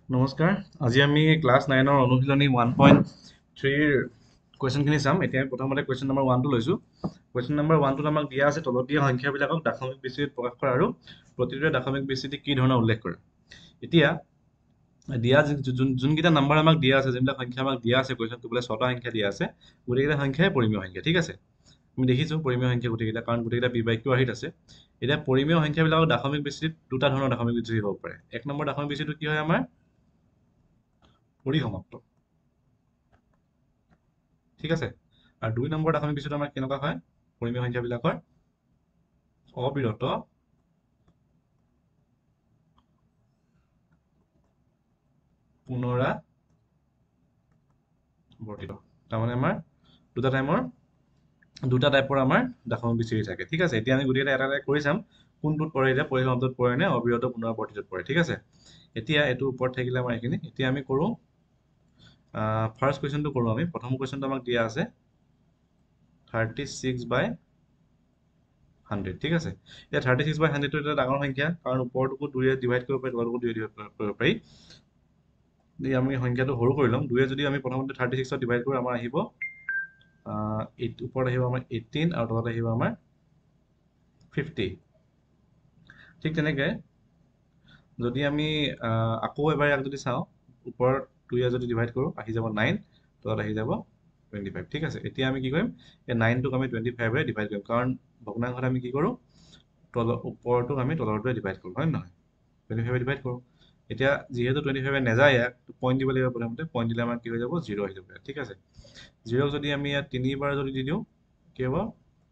নমস্কাৰ। আজি আমি ক্লাছ 9ৰ অনুশীলনী 1.3ৰ কুৱেশ্যনখিনি চাম। এতিয়া আমি প্ৰথমতে কুৱেশ্যন নম্বৰ 1টো লৈছোঁ। কুৱেশ্যন নম্বৰ 1টোত আমাক দিয়া আছে তলত দিয়া সংখ্যাবিলাকক দাশমিক বিস্তৃতিত প্ৰকাশ কৰা আৰু প্ৰতিটোৰে দাশমিক বিস্তৃতি কি ধৰণৰ উল্লেখ কৰে। এতিয়া দিয়া যোনকেইটা নাম্বাৰ আমাক দিয়া আছে, যোনবিলাক সংখ্যা আমাক দিয়া আছে, কুৱেশ্যনটো বোলে 6টা সংখ্যা দিয়া আছে, গোটেইকেইটা সংখ্যাই পৰিমেয় সংখ্যা। ঠিক আছে, আমি দেখিছোঁ পৰিমেয় সংখ্যা গোটেইকেইটা, কাৰণ গোটেইকেইটা পি বাই কিউ আৰ্হিত আছে। এতিয়া পৰিমেয় সংখ্যাবিলাকক দাশমিক বিস্তৃতিত দুটা ধৰণৰ দাশমিক বিস্তৃতি হ'ব পাৰে। এক নম্বৰ দাশমিক বিস্তৃতিটো কি হয় আমাৰ পৰিসমাপ্ত। ঠিক আছে, আৰু দুই নম্বৰ দাশমিক বিস্তৃতিটো আমাৰ কেনেকুৱা হয়, পৰিমেয় সংখ্যাবিলাকৰ অবিৰত পুনৰাবৰ্তিত। তাৰমানে আমাৰ দুটা টাইপৰ আমাৰ দাশমিক বিস্তৃতি থাকে। ঠিক আছে, এতিয়া আমি গোটেইকেইটা এটা এটা কৰি চাম কোনটোত পৰে, এতিয়া পৰিসমাপ্তত পৰে নে অবিৰত পুনৰাবৰ্তিতত পৰে। ঠিক আছে, এতিয়া এইটো ওপৰত থাকিলে আমাৰ এইখিনি। এতিয়া আমি কৰোঁ ফাৰ্ষ্ট কুৱেশ্যনটো কৰোঁ। আমি প্ৰথম কুৱেশ্যনটো আমাক দিয়া আছে 36/100। ঠিক আছে, এতিয়া 36/100টো এটা ডাঙৰ সংখ্যা, কাৰণ ওপৰটোকো 2ৰে ডিভাইড কৰিব পাৰি, তলটোকো 2ৰে ডিভাইড কৰিব পাৰি। আমি সংখ্যাটো সৰু কৰি ল'ম। 2ৰে যদি আমি প্ৰথমতে 36ত ডিভাইড কৰোঁ, আমাৰ আহিব ওপৰত আহিব আমাৰ 18 আৰু তলত আহিব আমাৰ 50। ঠিক তেনেকৈ যদি আমি আকৌ এবাৰ ইয়াক যদি চাওঁ, ওপৰত 2ৰে যদি ডিভাইড কৰোঁ, আহি যাব 9, তলত আহি যাব 25। ঠিক আছে, এতিয়া আমি কি কৰিম, এই 9টোক আমি 25ৰে ডিভাইড কৰিম, কাৰণ ভগ্নাংশত আমি কি কৰোঁ, ওপৰটোক আমি তলৰটোৱে ডিভাইড কৰোঁ, হয় নে নহয়? 25ৰে ডিভাইড কৰোঁ। এতিয়া যিহেতু 25ৰে নাযায়, ইয়াক পইণ্ট দিব লাগিব। প্ৰথমতে পইণ্ট দিলে আমাৰ কি হৈ যাব, 0 আহি যাব। ঠিক আছে, 0ক যদি আমি ইয়াত 3বাৰ যদি দি দিওঁ, কি হ'ব,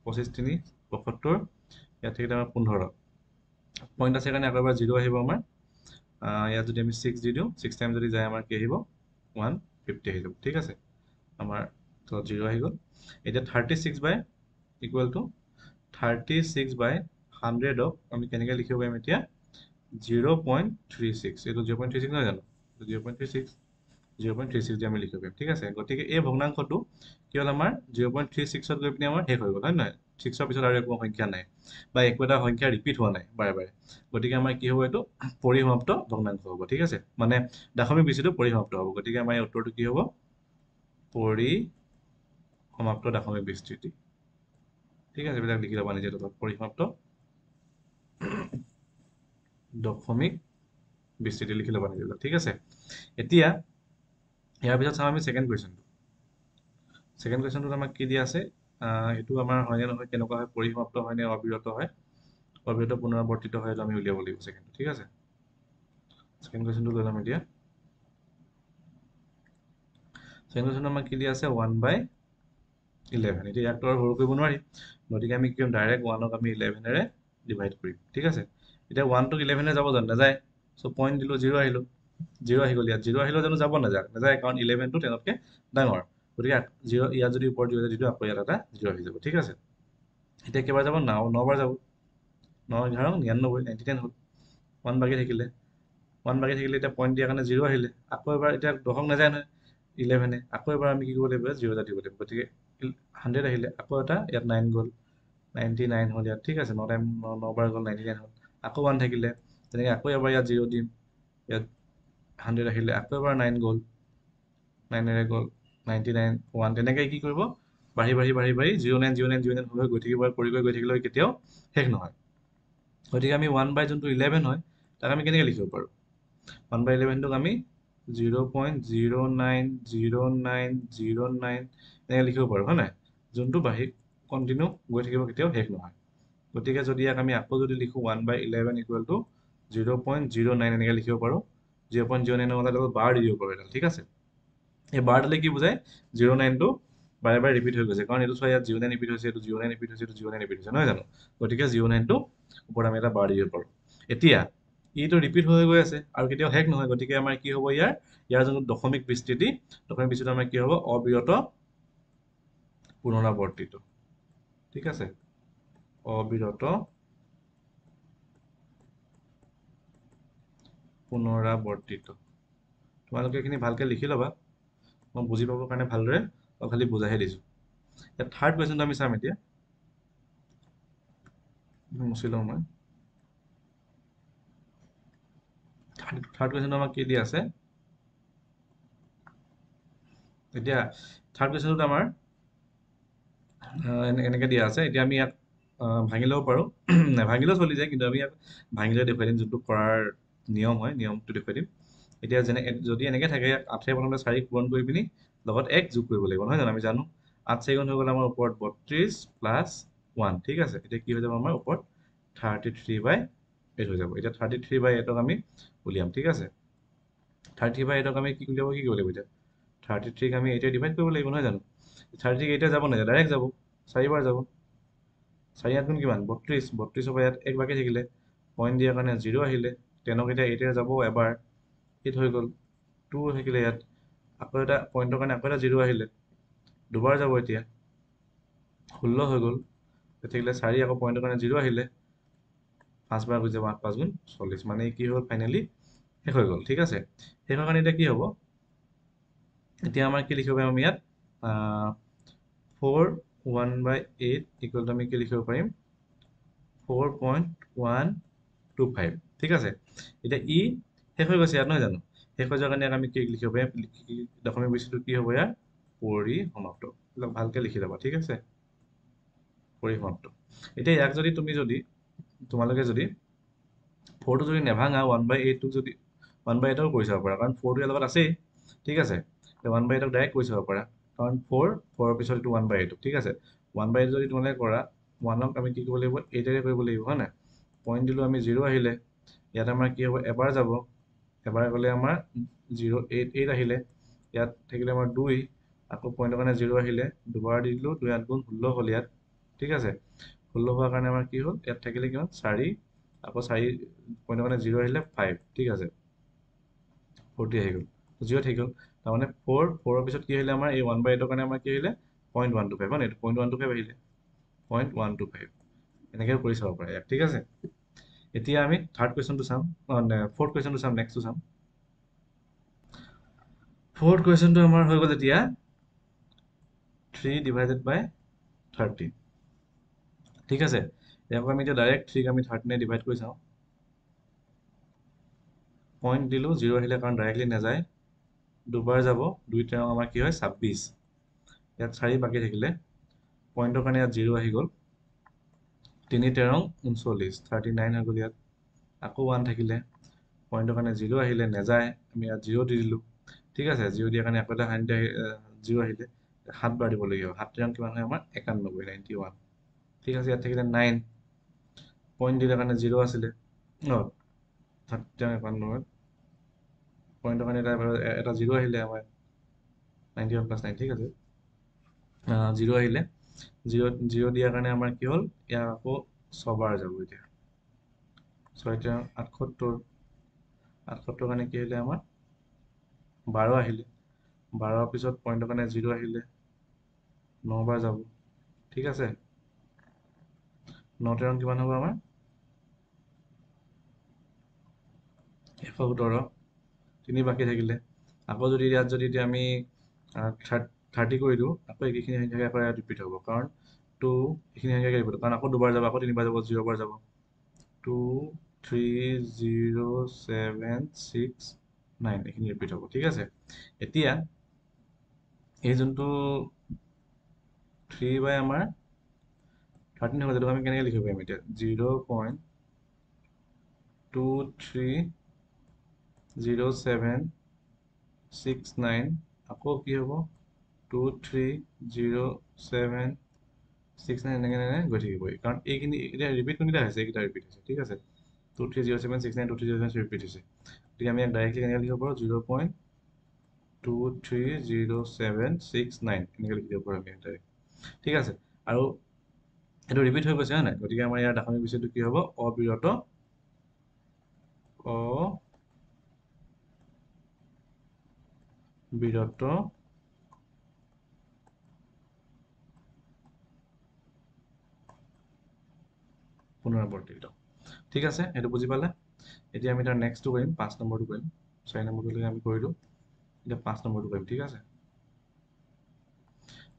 25 3 72, ইয়াত থাকিলে আমাৰ 15। পইণ্ট আছে কাৰণে আকৌ এবাৰ 0 আহিব আমাৰ। ইয়াত যদি আমি 6 দি দিওঁ, 6 টাইম যদি যায়, আমাৰ কি আহিব, 150 আহি যাব। ঠিক আছে, আমাৰ তলত 0 আহি গ'ল। এতিয়া 36/100ক আমি কেনেকৈ লিখিব পাৰিম, এতিয়া 0.36, এইটো 0.36 নহয় জানো, 0.36 দি আমি লিখিব পাৰিম। ঠিক আছে, গতিকে এই ভগ্নাংশটো কি হ'ল, আমাৰ 0.36ত গৈ পিনে আমাৰ শেষ হৈ গ'ল, হয় নহয়? 6ৰ পিছত আৰু একো সংখ্যা নাই, বা একো এটা সংখ্যা ৰিপিট হোৱা নাই বাৰে বাৰে। গতিকে আমাৰ কি হ'ব, এইটো পৰিসমাপ্ত ভগ্নাংশ হ'ব। ঠিক আছে, মানে দাশমিক বিস্তৃতিটো পৰিসমাপ্ত হ'ব। গতিকে আমাৰ এই উত্তৰটো কি হ'ব, পৰিসমাপ্ত দাশমিক বিস্তৃতি। ঠিক আছে, এইবিলাক লিখি ল'বা নিজে তলত, পৰিসমাপ্ত দশমিক বিস্তৃতি লিখি ল'বা নিজে। ঠিক আছে, এতিয়া ইয়াৰ পিছত চাওঁ আমি ছেকেণ্ড কুৱেশ্যনটো। ছেকেণ্ড কুৱেশ্যনটোত আমাক কি দিয়া আছে, এইটো আমাৰ হয়নে নহয়, কেনেকুৱা হয়, পৰিসমাপ্ত হয় নে অবিৰত হয়, অবিৰত পুনৰাবৰ্তিত হয়, এইটো আমি উলিয়াব লাগিব ছেকেণ্ডটো। ঠিক আছে, ছেকেণ্ড কুৱেশ্যনটো লৈ ল'ম এতিয়া। ছেকেণ্ড কুৱেশ্যনটো আমাক কি দিয়া আছে, 1/11। এতিয়া ইয়াকতো আৰু সৰু কৰিব নোৱাৰি, গতিকে আমি কি কৰিম, ডাইৰেক্ট 1ক আমি 11ৰে ডিভাইড কৰিম। ঠিক আছে, এতিয়া 1টোক 11ৰে যাব জানো, নাযায়। চ' পইণ্ট দিলোঁ, 0 আহিলোঁ, 0 আহি গ'ল। ইয়াত 0 আহিলেও জানো যাব, নাযায়, কাৰণ 11টো 10তকৈ ডাঙৰ। গতিকে 0, ইয়াত যদি ওপৰত 0 দি দিওঁ, আকৌ ইয়াত এটা 0 আহি যাব। ঠিক আছে, এতিয়া কেইবাৰ যাব, 9বাৰ যাব। 9 11 99, 99 হ'ল। 1 বাকী থাকিলে, এতিয়া পইণ্ট দিয়াৰ কাৰণে 0 আহিলে। আকৌ এবাৰ, এতিয়া 10ক নাযায় নহয় 11ে, আকৌ এবাৰ আমি কি কৰিব লাগিব, 0 এটা দিব লাগিব। গতিকে 100 আহিলে, আকৌ এটা ইয়াত 9 গ'ল, 99 হ'ল ইয়াত। ঠিক আছে, 9বাৰ গ'ল, 99 হ'ল। আকৌ 1 থাকিলে, তেনেকৈ আকৌ এবাৰ ইয়াত 0 দিম, ইয়াত 100 আহিলে, আকৌ এবাৰ 9 গ'ল, 9ৰে গ'ল, 99 1, তেনেকৈ কি কৰিব, বাঢ়ি 09 হৈ গৈ থাকিব, কৰি গৈ থাকিলে কেতিয়াও শেষ নহয়। গতিকে আমি 1/11 হয়, তাক আমি কেনেকৈ লিখিব পাৰোঁ, 1/11টোক আমি 0.090909 এনেকৈ লিখিব পাৰোঁ, হয় নাই, যোনটো বাঢ়ি কণ্টিনিউ গৈ থাকিব, কেতিয়াও শেষ নহয়। গতিকে যদি ইয়াক আমি আকৌ যদি লিখোঁ, 1/11 = 0.09 এনেকৈ লিখিব পাৰোঁ। 0.09 বাৰ দি দিব পাৰোঁ এডাল। ঠিক আছে, এই বাৰডালে কি বুজায়, 09টো বাৰে বাৰে ৰিপিট হৈ গৈছে, কাৰণ এইটো চোৱা, ইয়াত 09 ৰিপিট হৈছে, এইটো 09 ৰিপিট হৈছে, এইটো 09 ৰিপিট হৈছে, নহয় জানো? গতিকে 09টো ওপৰত আমি এটা বাৰ দি দিব পাৰোঁ। এতিয়া ইটো ৰিপিট হৈ গৈ আছে আৰু কেতিয়াও শেষ নহয়, গতিকে আমাৰ কি হ'ব, ইয়াৰ যোনটো দশমিক বিস্তৃতি আমাৰ কি হ'ব, অবিৰত পুনৰাবৰ্তিত। ঠিক আছে, অবিৰত পুনৰাবৰ্তিত। তোমালোকে এইখিনি ভালকৈ লিখি ল'বা, মই বুজি পাবৰ কাৰণে ভালদৰে খালি বুজাইহে দিছোঁ। এতিয়া থাৰ্ড কুৱেশ্যনটো আমি চাম। এতিয়া মুছি লওঁ মই। থাৰ্ড কুৱেশ্যনটো আমাক কি দিয়া আছে, এতিয়া থাৰ্ড কুৱেশ্যনটোত আমাৰ এনেকৈ দিয়া আছে। এতিয়া আমি ইয়াক ভাঙি ল'ব পাৰোঁ। নাভাঙিলেও চলি যায়, কিন্তু আমি ইয়াক ভাঙিলে দেখুৱাই দিম, যোনটো কৰাৰ নিয়ম হয়, নিয়মটো দেখুৱাই দিম। এতিয়া যদি এনেকৈ থাকে, ইয়াক 8 প্ৰথমতে 4 পূৰণ কৰি পিনি লগত 1 যোগ কৰিব লাগিব, নহয় জানো? আমি জানো 8 4 হৈ গ'ল আমাৰ ওপৰত 32 প্লাছ 1, ঠিক আছে। এতিয়া কি হৈ যাব আমাৰ ওপৰত 33/8 হৈ যাব। এতিয়া 33/8ক আমি উলিয়াম, ঠিক আছে। 33/8ক আমি কি উলিয়াব, কি কৰিব লাগিব এতিয়া? 33ক আমি 8 ডিভাইড কৰিব লাগিব, নহয় জানো? 33 8 যাব নাযায়, ডাইৰেক্ট যাব, 4 বাৰ যাব। 4 8 গুণ কিমান? 32, 32ৰ পৰা ইয়াত 1 বাকী থাকিলে, পইণ্ট দিয়াৰ কাৰণে 0 আহিলে, 10ক এতিয়া 8 যাব এবাৰ, 8 হৈ গ'ল, 2 থাকিলে ইয়াত, আকৌ এটা পইণ্টৰ কাৰণে আকৌ এটা 0 আহিলে, দুবাৰ যাব, এতিয়া 16 হৈ গ'ল, থাকিলে 4, আকৌ পইণ্টৰ কাৰণে 0 আহিলে, 5 বাৰ গুচি যাব, 8 5 গুণ 40, মানে কি হ'ল ফাইনেলি শেষ হৈ গ'ল, ঠিক আছে। শেষ হোৱাৰ কাৰণে এতিয়া কি হ'ব? এতিয়া আমাৰ কি লিখিব পাৰিম আমি ইয়াত? 4 1/8 ইকুৱেল টু আমি কি লিখিব পাৰিম? 4.125, ঠিক আছে। এতিয়া শেষ হৈ গৈছে ইয়াত, নহয় জানো? শেষ হৈ যোৱাৰ কাৰণে আমি কি লিখিব পাৰিম? দশমিক বিন্দুটো কি হ'ব ইয়াৰ? পৰিসমাপ্ত। এইবিলাক ভালকৈ লিখি ল'বা, ঠিক আছে। পৰিসমাপ্ত। এতিয়া ইয়াক তোমালোকে যদি 4টো যদি নেভাঙা, 1/8টোক যদি 1/8ও কৰি চাব পাৰা, কাৰণ 4টো ইয়াৰ লগত আছেই, ঠিক আছে। 1/8ক ডাইৰেক্ট কৰি চাব পাৰা, কাৰণ 4ৰ পিছত এইটো 1/8, ঠিক আছে। 1/8 যদি তোমালোকে কৰা, 1ক আমি কি কৰিব লাগিব? 8ৰে কৰিব লাগিব, হয় নাই? পইণ্ট দিলোঁ আমি, 0 আহিলে, ইয়াত আমাৰ কি হ'ব? এবাৰ যাব, এবাৰ গ'লে আমাৰ 0 8 8 আহিলে, ইয়াত থাকিলে আমাৰ 2, আকৌ পইণ্টৰ কাৰণে 0 আহিলে, দুবাৰ দি দিলোঁ, 2 8 গুণ 16 হ'ল ইয়াত, ঠিক আছে। 16 হোৱাৰ কাৰণে আমাৰ কি হ'ল? ইয়াত থাকিলে কিমান? 4, আকৌ 4 পইণ্টৰ কাৰণে 0 আহিলে 5, ঠিক আছে। 40 আহি গ'ল, 0 থাকি গ'ল, তাৰমানে 4ৰ পিছত কি আহিলে? আমাৰ এই 1/8ৰ কাৰণে আমাৰ কি আহিলে? 0.125, হয় নাই? এইটো 0.125 আহিলে, 0.125, এনেকৈ কৰি চাব পাৰে ইয়াক, ঠিক আছে। এতিয়া আমি থাৰ্ড কুৱেশ্যনটো চাম, ফ'ৰ্থ কুৱেশ্যনটো চাম, নেক্সটটো চাম। ফ'ৰ্থ কুৱেশ্যনটো আমাৰ হৈ গ'ল এতিয়া 3/30, ঠিক আছে। ইয়াক আমি এতিয়া ডাইৰেক্ট 3ক আমি 13 ডিভাইড কৰি চাওঁ। পইণ্ট দিলোঁ, 0 আহিলে, কাৰণ ডাইৰেক্টলি নাযায়, দুবাৰ যাব, 2 13 আমাৰ কি হয়? 26, ইয়াত 4 বাকী থাকিলে, পইণ্টৰ কাৰণে ইয়াত 0 আহি গ'ল, 3 13 39, 39 হৈ গ'ল ইয়াত, আকৌ 1 থাকিলে, পইণ্টৰ কাৰণে 0 আহিলে, নাযায়, আমি ইয়াত 0 দি দিলোঁ, ঠিক আছে। 0 দিয়াৰ কাৰণে আকৌ এটা 0 আহিলে, 7 বাৰ দিবলগীয়া হয়, 7 13 কিমান হয়? আমাৰ 91, 91, ঠিক আছে। ইয়াত থাকিলে 9, পইণ্ট দিয়াৰ কাৰণে 0 আছিলে, 7 13 91, পইণ্টৰ কাৰণে এটা 0 আহিলে আমাৰ, 91 + 9, ঠিক আছে। 0 আহিলে, 0 দিয়াৰ কাৰণে আমাৰ কি হ'ল? ইয়াক আকৌ 6 বাৰ যাব, এতিয়া 6 13 78, 78ৰ কাৰণে কি আহিলে? আমাৰ 12 আহিলে, 12ৰ পিছত পইণ্টৰ কাৰণে 0 আহিলে, 9 বাৰ যাব, ঠিক আছে। 9 13 কিমান হ'ব? আমাৰ 117, 3 বাকী থাকিলে, আকৌ যদি ইয়াত এতিয়া আমি 30 কৰি দিওঁ, আকৌ এইখিনি সংখ্যাকে আকৌ ইয়াত ৰিপিট হ'ব, কাৰণ 2 এইখিনি সংখ্যাকে ৰিপিট হ'ব, কাৰণ আকৌ দুবাৰ যাব, আকৌ 3 বাৰ যাব, 0 বাৰ যাব, 2 3 0 7 6 9, এইখিনি ৰিপিট হ'ব, ঠিক আছে। এতিয়া এই যোনটো 3 বাই আমাৰ 13 হ'ব, সেইটো আমি কেনেকৈ লিখিব পাৰিম? এতিয়া 0.230769, আকৌ কি হ'ব? 230769, এনেকৈ গৈ থাকিব, কাৰণ এইখিনি এতিয়া ৰিপিট কোনকেইটা হৈছে? এইকেইটা ৰিপিট হৈছে, ঠিক আছে। 230769, 2307 ৰিপিট হৈছে, গতিকে আমি ইয়াক ডাইৰেক্টলি কেনেকৈ লিখিব পাৰোঁ? 0.230769, এনেকৈ লিখিব পাৰোঁ আমি ডাইৰেক্ট, ঠিক আছে। আৰু এইটো ৰিপিট হৈ গৈছে, হয় নাই? গতিকে আমাৰ ইয়াৰ দশমিক বিন্দুটো কি হ'ব? অবিৰত পুনৰাবৰ্তিত, ঠিক আছে। সেইটো বুজি পালে? এতিয়া আমি তাৰ নেক্সটটো কৰিম, 5 নম্বৰটো কৰিম। 4 নম্বৰটোলৈকে আমি কৰিলোঁ, এতিয়া 5 নম্বৰটো কৰিম, ঠিক আছে।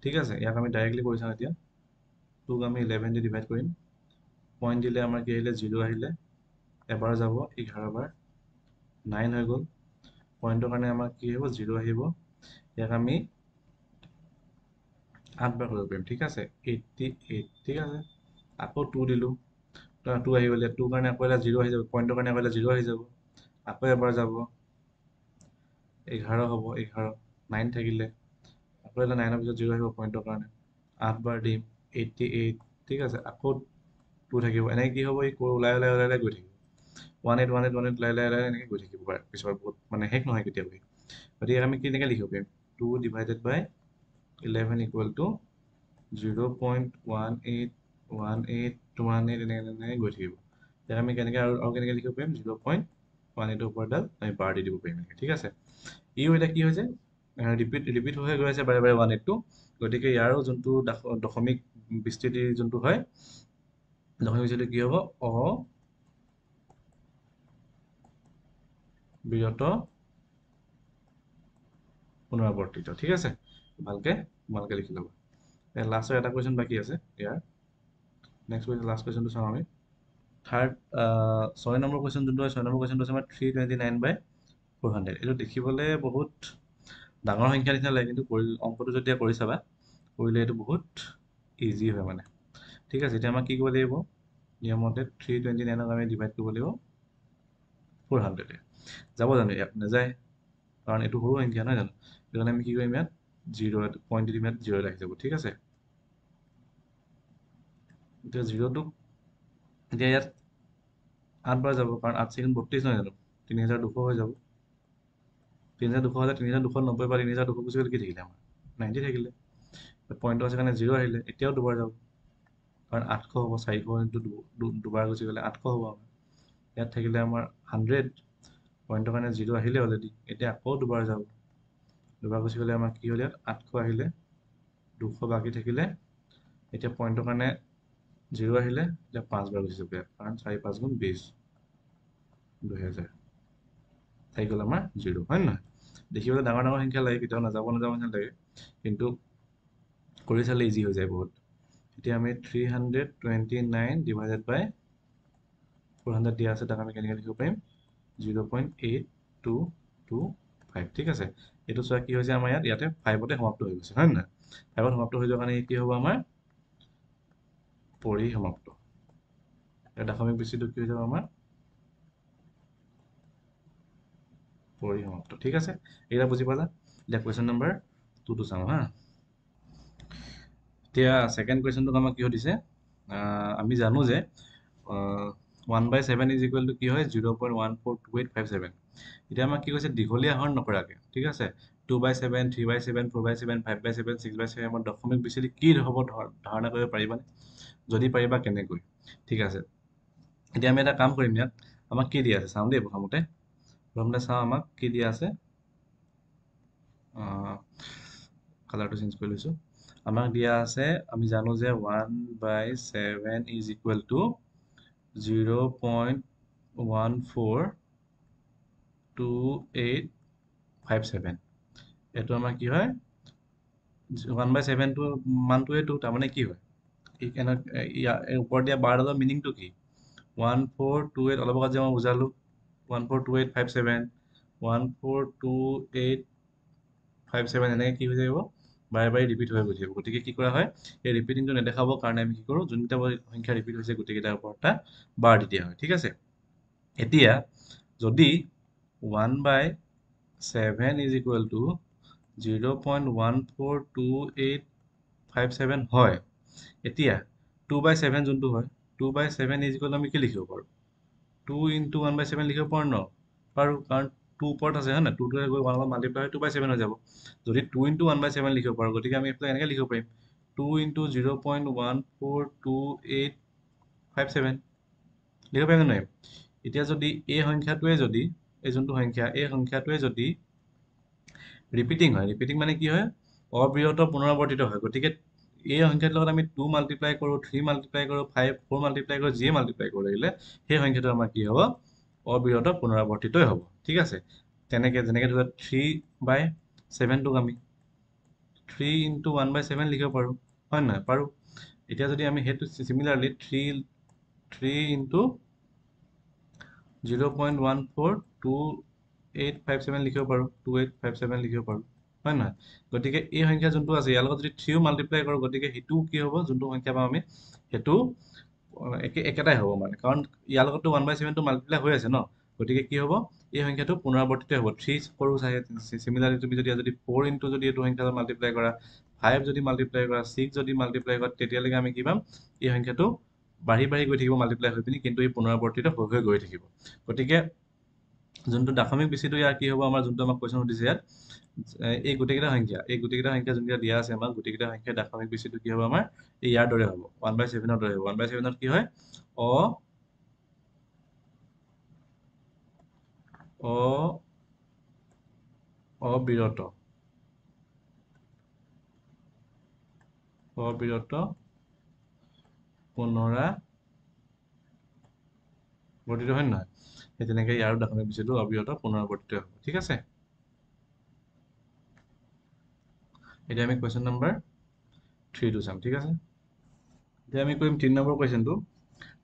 ঠিক আছে, ইয়াক আমি ডাইৰেক্টলি কৰি চাওঁ। এতিয়া 2ক আমি 11 দি ডিভাইড কৰিম, পইণ্ট দিলে আমাৰ কি আহিলে? 0 আহিলে, এবাৰ যাব, 11 বাৰ, 9 হৈ গ'ল, পইণ্টৰ কাৰণে আমাৰ কি আহিব? 0 আহিব, ইয়াক আমি 8 বাৰ কৰিব পাৰিম, ঠিক আছে 88, ঠিক আছে আকৌ 2 দিলোঁ, 2 আহি গ'লে 2 কাৰণে আকৌ এটা 0 আহি যাব, পইণ্টৰ কাৰণে আকৌ এটা 0 আহি যাব, আকৌ এবাৰ যাব 11 হ'ব, 11 9 থাকিলে আকৌ এটা 9ৰ পিছত 0 আহিব পইণ্টৰ কাৰণে, 8 বাৰ দিম 88, ঠিক আছে আকৌ 2 থাকিব, এনেকৈ কি হ'ব, ওলাই ওলাই ওলাই ওলাই গৈ থাকিব 18 18 18 ওলাই ওলাই ওলাই এনেকৈ গৈ থাকিব পাৰে পিছৰ বহুত মানে শেষ নহয় কেতিয়াবা। গতিকে আমি কেনেকৈ লিখিব পাৰিম 2 ডিভাইডেড বাই 11 ইকুৱেল টু 0.181818 এনেকৈ গৈ থাকিব। এতিয়া আমি কেনেকৈ আৰু কেনেকৈ লিখিব পাৰিম 0.18 ওপৰডাল আমি বাৰ দি দিব পাৰিম, ঠিক আছে। ইও এতিয়া কি হৈছে ৰিপিট হৈ গৈ আছে বাৰে বাৰে 182, গতিকে ইয়াৰো যোনটো দশমিক বিস্তৃতি যোনটো হয়, দশমিক বিস্তৃতি কি হ'ব অবিৰত পুনৰাবৰ্তিত, ঠিক আছে ভালকে তোমালোকে লিখি ল'বা। লাষ্টৰ এটা কুৱেশ্যন বাকী আছে ইয়াৰ, নেক্সট লাষ্ট কুৱেশ্যনটো চাওঁ আমি। থাৰ্ড 6 নম্বৰ কুৱেশ্যন যোনটো হয়, 6 নম্বৰ কুৱেশ্যনটো আছে আমাৰ 329/400। এইটো দেখিবলৈ বহুত ডাঙৰ সংখ্যা নিচিনা লাগে, কিন্তু অংকটো যেতিয়া কৰি চাবা কৰিলে এইটো বহুত ইজি হয় মানে, ঠিক আছে। এতিয়া আমাক কি কৰিব লাগিব নিয়মতে 329ক আমি ডিভাইড কৰিব লাগিব 400, যাব জানো ইয়াত নাযায় কাৰণ এইটো সৰু সংখ্যা নহয় জানো, সেইকাৰণে আমি কি কৰিম ইয়াত 0 পইণ্ট দিম, ইয়াত 0 আহি যাব, ঠিক আছে। এতিয়া 0টো এতিয়া ইয়াত 8 বাৰ যাব কাৰণ 8 × 32 নহয় জানো, 3200 হৈ যাব, 3200 হ'লে 3290 বা 3200 গুচি গ'লে কি থাকিলে আমাৰ 90 থাকিলে, পইণ্টটো আছে কাৰণে 0 আহিলে, এতিয়াও দুবাৰ যাব কাৰণ 800 হ'ব, 400 ইনটু দুবাৰ গুচি গ'লে 800 হ'ব আমাৰ, ইয়াত থাকিলে আমাৰ 100, পইণ্টৰ কাৰণে 0 আহিলে অলৰেডি, এতিয়া আকৌ দুবাৰ যাব, দুবাৰ গুচি গ'লে আমাৰ কি হ'ল ইয়াত 800 আহিলে, 200 বাকী থাকিলে, এতিয়া পইণ্টৰ কাৰণে 0 আহিলে, এতিয়া 5 বাৰ গুচি যাব ইয়াত কাৰণ 4 5 গুণ 20, 2000 থাকি গ'ল আমাৰ 0, হয় নে নহয়। দেখিবলৈ ডাঙৰ ডাঙৰ সংখ্যা লাগে, কেতিয়াও নাযাব নিচিনা লাগে, কিন্তু কৰি চালে ইজি হৈ যায় বহুত। এতিয়া আমি 329/400 দিয়া আছে, তাক আমি কেনেকৈ লিখিব পাৰিম 0.8225, ঠিক আছে। এইটো চোৱা কি হৈছে আমাৰ ইয়াতে 5তে সমাপ্ত হৈ গৈছে, হয় নে নহয়। 5ত সমাপ্ত হৈ যোৱাৰ কাৰণে কি হ'ব আমাৰ পৰিসমাপ্ত, দশমিক বিস্তৃতিটো কি হৈ যাব আমাৰ পৰিসমাপ্ত, ঠিক আছে। এইটা বুজি পালা। এতিয়া কুৱেশ্যন নম্বৰ 2টো চাওঁ হা। এতিয়া ছেকেণ্ড কুৱেশ্যনটোক আমাক কি সুধিছে, আমি জানো যে 1/7 ইজ ইকুৱেল টু কি হয় 0.142857। এতিয়া আমাক কি কৈছে দীঘলীয়া হৰণ নকৰাকে, ঠিক আছে 2/7 3/7 4/7 5/7 6/7 আমাৰ দশমিক বিস্তৃতি কি হ'ব ধাৰণা কৰিব পাৰিবানে, যদি পাৰিবা কেনেকৈ, ঠিক আছে। এতিয়া আমি এটা কাম কৰিম, ইয়াত আমাক কি দিয়া আছে চাওঁ দেই, প্ৰথমতে চাওঁ আমাক কি দিয়া আছে, কালাৰটো চেঞ্জ কৰি লৈছোঁ। আমাক দিয়া আছে, আমি জানো যে 1/7 ইজ ইকুৱেল টু 0.142857। এইটো আমাৰ কি হয় 1/7টো মানটোৱেটো, তাৰমানে কি হয় ওপৰত দিয়া বাৰডালৰ মিনিংটো কি 1428, অলপ আগত যে মই বুজালো 142857 142857 এনেকৈ কি হৈ যাব বাৰে বাৰে ৰিপিট হৈ গৈ থাকিব। গতিকে কি কৰা হয় এই ৰিপিটিংটো নেদেখাবৰ কাৰণে আমি কি কৰোঁ যোনকেইটা সংখ্যা ৰিপিট হৈছে গোটেইকেইটাৰ ওপৰত এটা বাৰ দি দিয়া হয়, ঠিক আছে। এতিয়া যদি 1/7 ইজ ইকুৱেল টু 0.142857 হয়, এতিয়া 2/7 যোনটো হয় 2/7 ইজ ইকুৱেল আমি কি লিখিব পাৰোঁ 2 × 1/7 লিখিব পাৰোঁ ন, পাৰোঁ কাৰণ 2 ওপৰত আছে হয় নাই, 2টোৱে গৈ 1 লগত মাল্টিপ্লাই হৈ 2/7 হৈ যাব। যদি 2 × 1/7 লিখিব পাৰোঁ, গতিকে আমি এইটো এনেকৈ লিখিব পাৰিম 2 × 0.142857 লিখিব পাৰিম নে নোৱাৰিম। এতিয়া যদি এই সংখ্যাটোৱে যদি এই যোনটো সংখ্যা এই সংখ্যাটোৱে যদি ৰিপিটিং হয়, ৰিপিটিং মানে কি হয় অবিৰত পুনৰাবৰ্তিত হয়, গতিকে এই সংখ্যাটোৰ লগত আমি 2 মাল্টিপ্লাই কৰোঁ 3 মাল্টিপ্লাই কৰোঁ 4 মাল্টিপ্লাই কৰোঁ, যিয়ে মাল্টিপ্লাই কৰোঁ লাগিলে সেই সংখ্যাটো আমাৰ কি হ'ব অবিৰত পুনৰাবৰ্তিতই হ'ব, ঠিক আছে। তেনেকৈ যেনেকৈ ধৰি লওক 3/7টোক আমি 3 × 1/7 লিখিব পাৰোঁ, হয় নহয় পাৰোঁ। এতিয়া যদি আমি সেইটো চিমিলাৰলি 3 × 0.142857 লিখিব পাৰোঁ 2857 লিখিব পাৰোঁ, হয় নহয় গতিকে এই সংখ্যা যোনটো আছে ইয়াৰ লগত যদি 3ও মাল্টিপ্লাই কৰোঁ গতিকে সেইটো কি হ'ব যোনটো সংখ্যা পাম আমি সেইটো একেটাই হ'ব মানে কাৰণ ইয়াৰ লগতো 1/7 টো মাল্টিপ্লাই হৈ আছে ন গতিকে কি হ'ব এই সংখ্যাটো পুনৰাবৰ্তিত হ'ব 3 কৰোঁ চাগে সিমিলাৰলি তুমি যদি 4 ইনটু যদি এইটো সংখ্যা মাল্টিপ্লাই কৰা 5 যদি মাল্টিপ্লাই কৰা 6 যদি মাল্টিপ্লাই কৰা তেতিয়ালৈকে আমি কি পাম এই সংখ্যাটো বাঢ়ি বাঢ়ি গৈ থাকিব মাল্টিপ্লাই হৈ পিনি কিন্তু এই পুনৰাবৰ্তিত হৈ গৈ থাকিব গতিকে যোনটো দশমিক বিচিটো ইয়াৰ কি হ'ব আমাৰ যোনটো আমাক কোৱেশ্চন সুধিছে ইয়াত এই গোটেইকেইটা সংখ্যা যোনকেইটা দিয়া আছে আমাক গোটেইকেইটা সংখ্যা দশমিক বিচিটো কি হ'ব আমাৰ ইয়াৰ দৰে হ'ব 1/7 ৰ দৰে হ'ব 1/7 ত কি হয় অ অ অবিৰত পুনৰাবৰ্তিত হয় নহয় সেই তেনেকে ইয়াৰো দশমিক বিচিটো অবিৰত পুনৰাবৰ্তিত হ'ব ঠিক আছে এতিয়া আমি কুৱেশ্যন নম্বৰ 3 টো চাম ঠিক আছে এতিয়া আমি কৰিম 3 নম্বৰ কুৱেশ্যনটো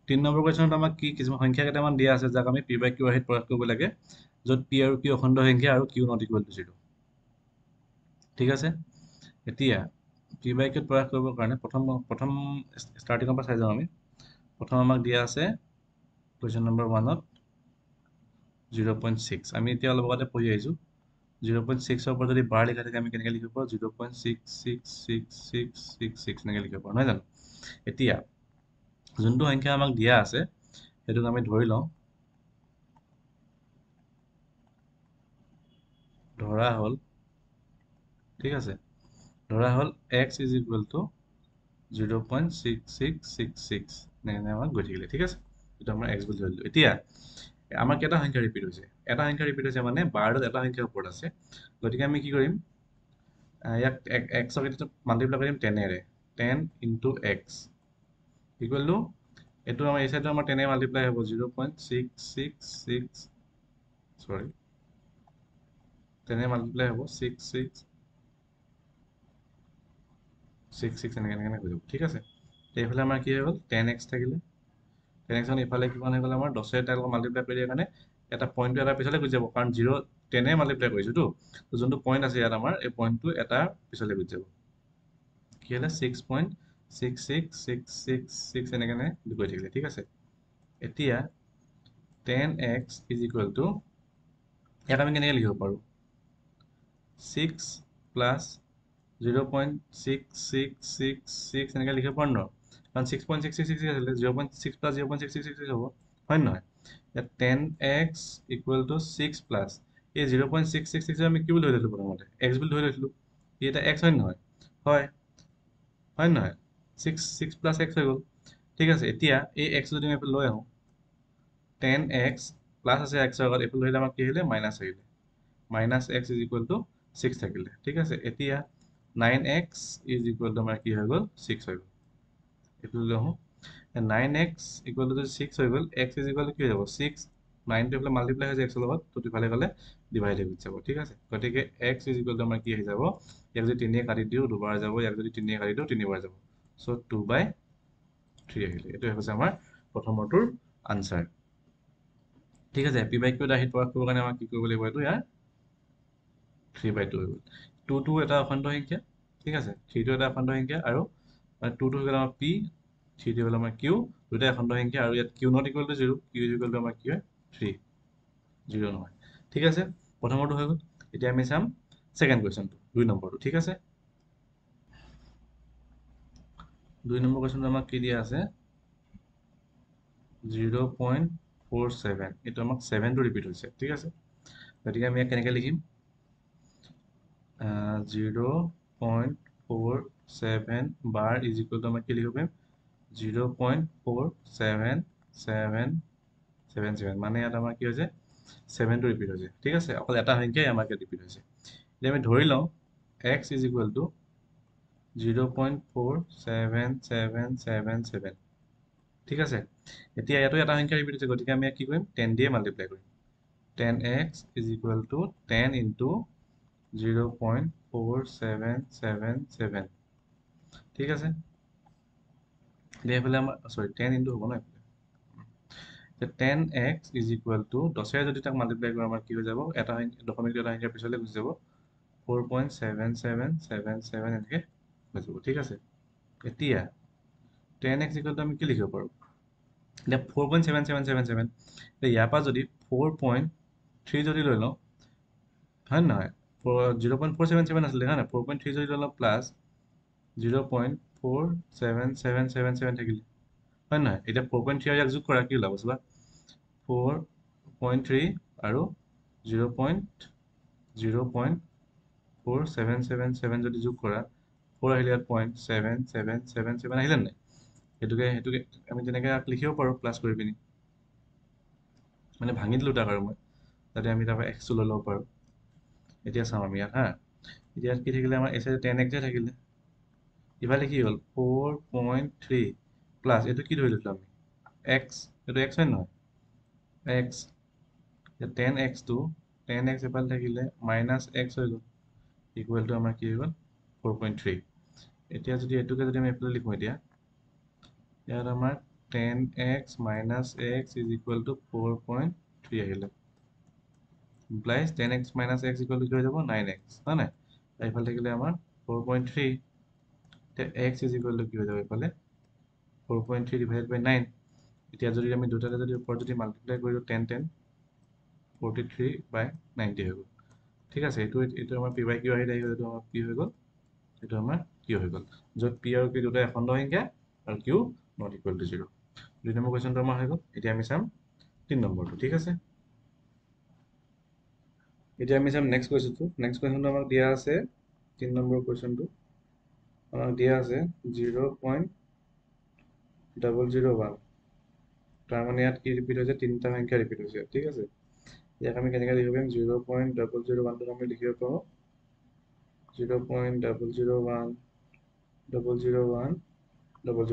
3 নম্বৰ কুৱেশ্যনত আমাক কি কিছুমান সংখ্যা কেইটামান দিয়া আছে যাক আমি p/q আৰ্হিত প্ৰকাশ কৰিব লাগে য'ত p আৰু q অখণ্ড সংখ্যা আৰু q not equal to 0 ঠিক আছে এতিয়া p/q প্ৰকাশ কৰিবৰ কাৰণে প্ৰথম ষ্টাৰ্টিঙৰ পৰা চাই যাওঁ আমি প্ৰথম আমাক দিয়া আছে কুৱেশ্যন নম্বৰ 1ত 0.6 আমি এতিয়া অলপ আগতে পঢ়ি আহিছোঁ 0.6 ওপৰত যদি বাৰ লিখা থাকে আমি কেনেকৈ লিখিব পাৰোঁ 0.66666 এনেকৈ লিখিব পাৰোঁ নহয় জানো এতিয়া যোনটো সংখ্যা আমাক দিয়া আছে সেইটোক আমি ধৰি লওঁ ধৰা হ'ল ঠিক আছে ধৰা হ'ল x is equal to 0.6666 এনেকৈ আমাক গৈ থাকিলে ঠিক আছে এইটো আমাৰ x বুলি ধৰিলোঁ এতিয়া আমাৰ কেইটা সংখ্যা ৰিপিট হৈছে এটা সংখ্যা ৰিপিট হৈছে মানে 12ত এটা সংখ্যা ওপৰত আছে গতিকে আমি কি কৰিম ইয়াক x ক মাল্টিপ্লাই কৰিম 10 এৰে 10 into x ইকুৱেল টু এইটো আমাৰ এই চাইডটো আমাৰ 10 এ মাল্টিপ্লাই হ'ব 0.666 সৰি 10 এ মাল্টিপ্লাই হ'ব 6666 এনেকৈ হৈ যাব ঠিক আছে এইফালে আমাৰ কি হৈ গ'ল 10x থাকিলে 10x ইফালে কিমান হৈ গ'ল আমাৰ 10 এ তাৰ লগত মাল্টিপ্লাই কৰি দিয়াৰ কাৰণে এটা পইণ্টটো এটাৰ পিছলৈ গুচি যাব কাৰণ 10 এ মাল্টিপ্লাই কৰিছোঁতো যোনটো পইণ্ট আছে ইয়াত আমাৰ এই পইণ্টটো এটাৰ পিছলৈ গুচি যাব কি হ'লে 6.66666 এনেকৈ গৈ থাকিলে ঠিক আছে এতিয়া 10x is equal to ইয়াক আমি কেনেকৈ লিখিব পাৰোঁ 6 plus 0.6666 এনেকৈ লিখিব পাৰোঁ ন কাৰণ 6.666 আছিলে 0.6 plus 0.666 হ'ব হয় নহয় ইয়াত 10x equal to 6 plus এই 0.666 আমি কি বুলি ধৰি লৈছিলোঁ প্ৰথমতে x বুলি ধৰি লৈছিলোঁ ই এটা x হয় নহয় হয় নহয় 6 plus x হৈ গ'ল ঠিক আছে এতিয়া এই x যদি আমি এইফালে লৈ আহোঁ 10x প্লাছ আছে x আগত এইফালে ধৰিলে আমাৰ কি আহিলে মাইনাছ আহিলে minus x is equal to 6 থাকিলে ঠিক আছে এতিয়া 9x is equal to আমাৰ কি হৈ গ'ল 6 হৈ গ'ল এইফালে লৈ আহোঁ 9x equal to 6 হৈ গ'ল x is equal to কি হৈ যাব 6 9টো এইফালে মাল্টিপ্লাই হৈ যায় x লগত তো ইফালে গ'লে ডিভাইড হৈ যাব ঠিক আছে গতিকে x is equal to আমাৰ কি আহি যাব ইয়াক যদি 3 এ কাটি দিওঁ দুবাৰ যাব ইয়াক যদি 3 এ কাটি দিওঁ তিনিবাৰ যাব সো 2/3 আহিলে এইটো হৈছে আমাৰ প্ৰথমটোৰ আনসাৰ ঠিক আছে p/q আৰ্হিত প্ৰকাশ কৰিবৰ কাৰণে আমাক কি কৰিব লাগিব এইটো ইয়াৰ 3/2 হৈ গ'ল 2টো এটা অখণ্ড সংখ্যা ঠিক আছে 3টো এটা অখণ্ড সংখ্যা আৰু 2টো হৈ গ'ল আমাৰ p 3টো হ'ল আমাৰ q দুটা অখণ্ড সংখ্যা আৰু ইয়াত q not equal to 0 q is equal to আমাৰ কি হয় 3 0 নহয় ঠিক আছে প্ৰথমটো হৈ গ'ল এতিয়া আমি চাম সেকেন্ড কুৱেশ্যনটো 2 নম্বৰটো ঠিক আছে 2 নম্বৰ কুৱেশ্যনটো আমাক কি দিয়া আছে 0.47 এইটো আমাক 7টো ৰিপিট হৈছে ঠিক আছে গতিকে আমি ইয়াক কেনেকৈ লিখিম 0.47 বাৰ ইজ ইকুৱেল টু আমাক কি লিখিব পাৰিম 0.4777 মানে ইয়াত আমাৰ কি হৈছে 7টো ৰিপিট হৈছে ঠিক আছে অকল এটা সংখ্যাই আমাক ইয়াত ৰিপিট হৈছে এতিয়া আমি ধৰি লওঁ x ইজ ইকুৱেল টু 0.47777 ঠিক আছে এতিয়া ইয়াতো এটা সংখ্যা ৰিপিট হৈছে গতিকে আমি কি কৰিম 10 দিয়ে মাল্টিপ্লাই কৰিম 10x is equal to 10 into 0.4777 ঠিক আছে এইফালে আমাৰ সৰি 10 into হ'ব ন এইফালে 10x is equal to 10 যদি তাক মাল্টিপ্লাই কৰোঁ আমাৰ কি হৈ যাব এটা দশমিকটো এটা সংখ্যাৰ পিছলৈ গুচি যাব 4.7777 এনেকৈ হৈ যাব ঠিক আছে এতিয়া 10x ইকুৱেলটো আমি কি লিখিব পাৰোঁ এতিয়া 4.7777 এতিয়া ইয়াৰ পৰা যদি 4.3 যদি লৈ লওঁ হয় নহয় 0.477 আছিলে হয় নহয় 4.3 যদি লৈ লওঁ প্লাছ 0.47777 থাকিলে হয় নহয় এতিয়া 4.3 আৰু ইয়াক যোগ কৰা কি ওলাব চোৱা 4.3 আৰু 0.4777 যদি যোগ কৰা 4 আহিলে ইয়াত 0.7777 আহিলে নাই সেইটোকে আমি তেনেকৈ লিখিব পাৰোঁ প্লাছ কৰি পিনি মানে ভাঙি দিলোঁ তাক আৰু মই যাতে আমি তাৰপৰা এক্সটো লৈ ল'ব পাৰোঁ এতিয়া চাওঁ আমি ইয়াত হা এতিয়া কি থাকিলে আমাৰ এই চাইডে 10x থাকিলে ইফালে কি হ'ল 4.3 প্লাছ এইটো কি ধৰি লৈছিলোঁ আমি এক্স এইটো এক্স হয় নহয় এক্স 10x এফালে থাকিলে মাইনাছ এক্স হৈ গ'ল ইকুৱেল টু আমাৰ কি হৈ গ'ল 4.3 এতিয়া যদি এইটোকে যদি আমি এইফালে লিখোঁ এতিয়া ইয়াত আমাৰ 10x minus x is equal to 4.3 আহিলে implies 10x minus x equal to কি হৈ যাব 9x হয় নাই এইফালে থাকিলে আমাৰ 4.3 এতিয়া x is equal to কি হৈ যাব এইফালে 4.3 divided by 9 এতিয়া যদি আমি দুটাতে যদি ওপৰত যদি মাল্টিপ্লাই কৰি দিওঁ 10 43 by 90 হৈ গ'ল ঠিক আছে এইটো আমাৰ p by q আহিলে এইটো আমাৰ p হৈ গ'ল এইটো আমাৰ q হৈ গ'ল য'ত p আৰু q দুটা এখণ্ড সংখ্যা আৰু q not equal to 0 দুই নম্বৰ কুৱেশ্যনটো আমাৰ হৈ গ'ল এতিয়া আমি চাম 3 নম্বৰটো ঠিক আছে এতিয়া আমি চাম নেক্সট কুৱেশ্যনটো আমাক দিয়া আছে 3 নম্বৰ কুৱেশ্যনটো আমাক দিয়া আছে 0.001 তাৰ মানে ইয়াত কি ৰিপিট হৈছে তিনিটা সংখ্যা ৰিপিট হৈছে ঠিক আছে ইয়াক আমি কেনেকৈ লিখিব পাৰিম 0.001 আমি লিখিব পাৰোঁ 0.001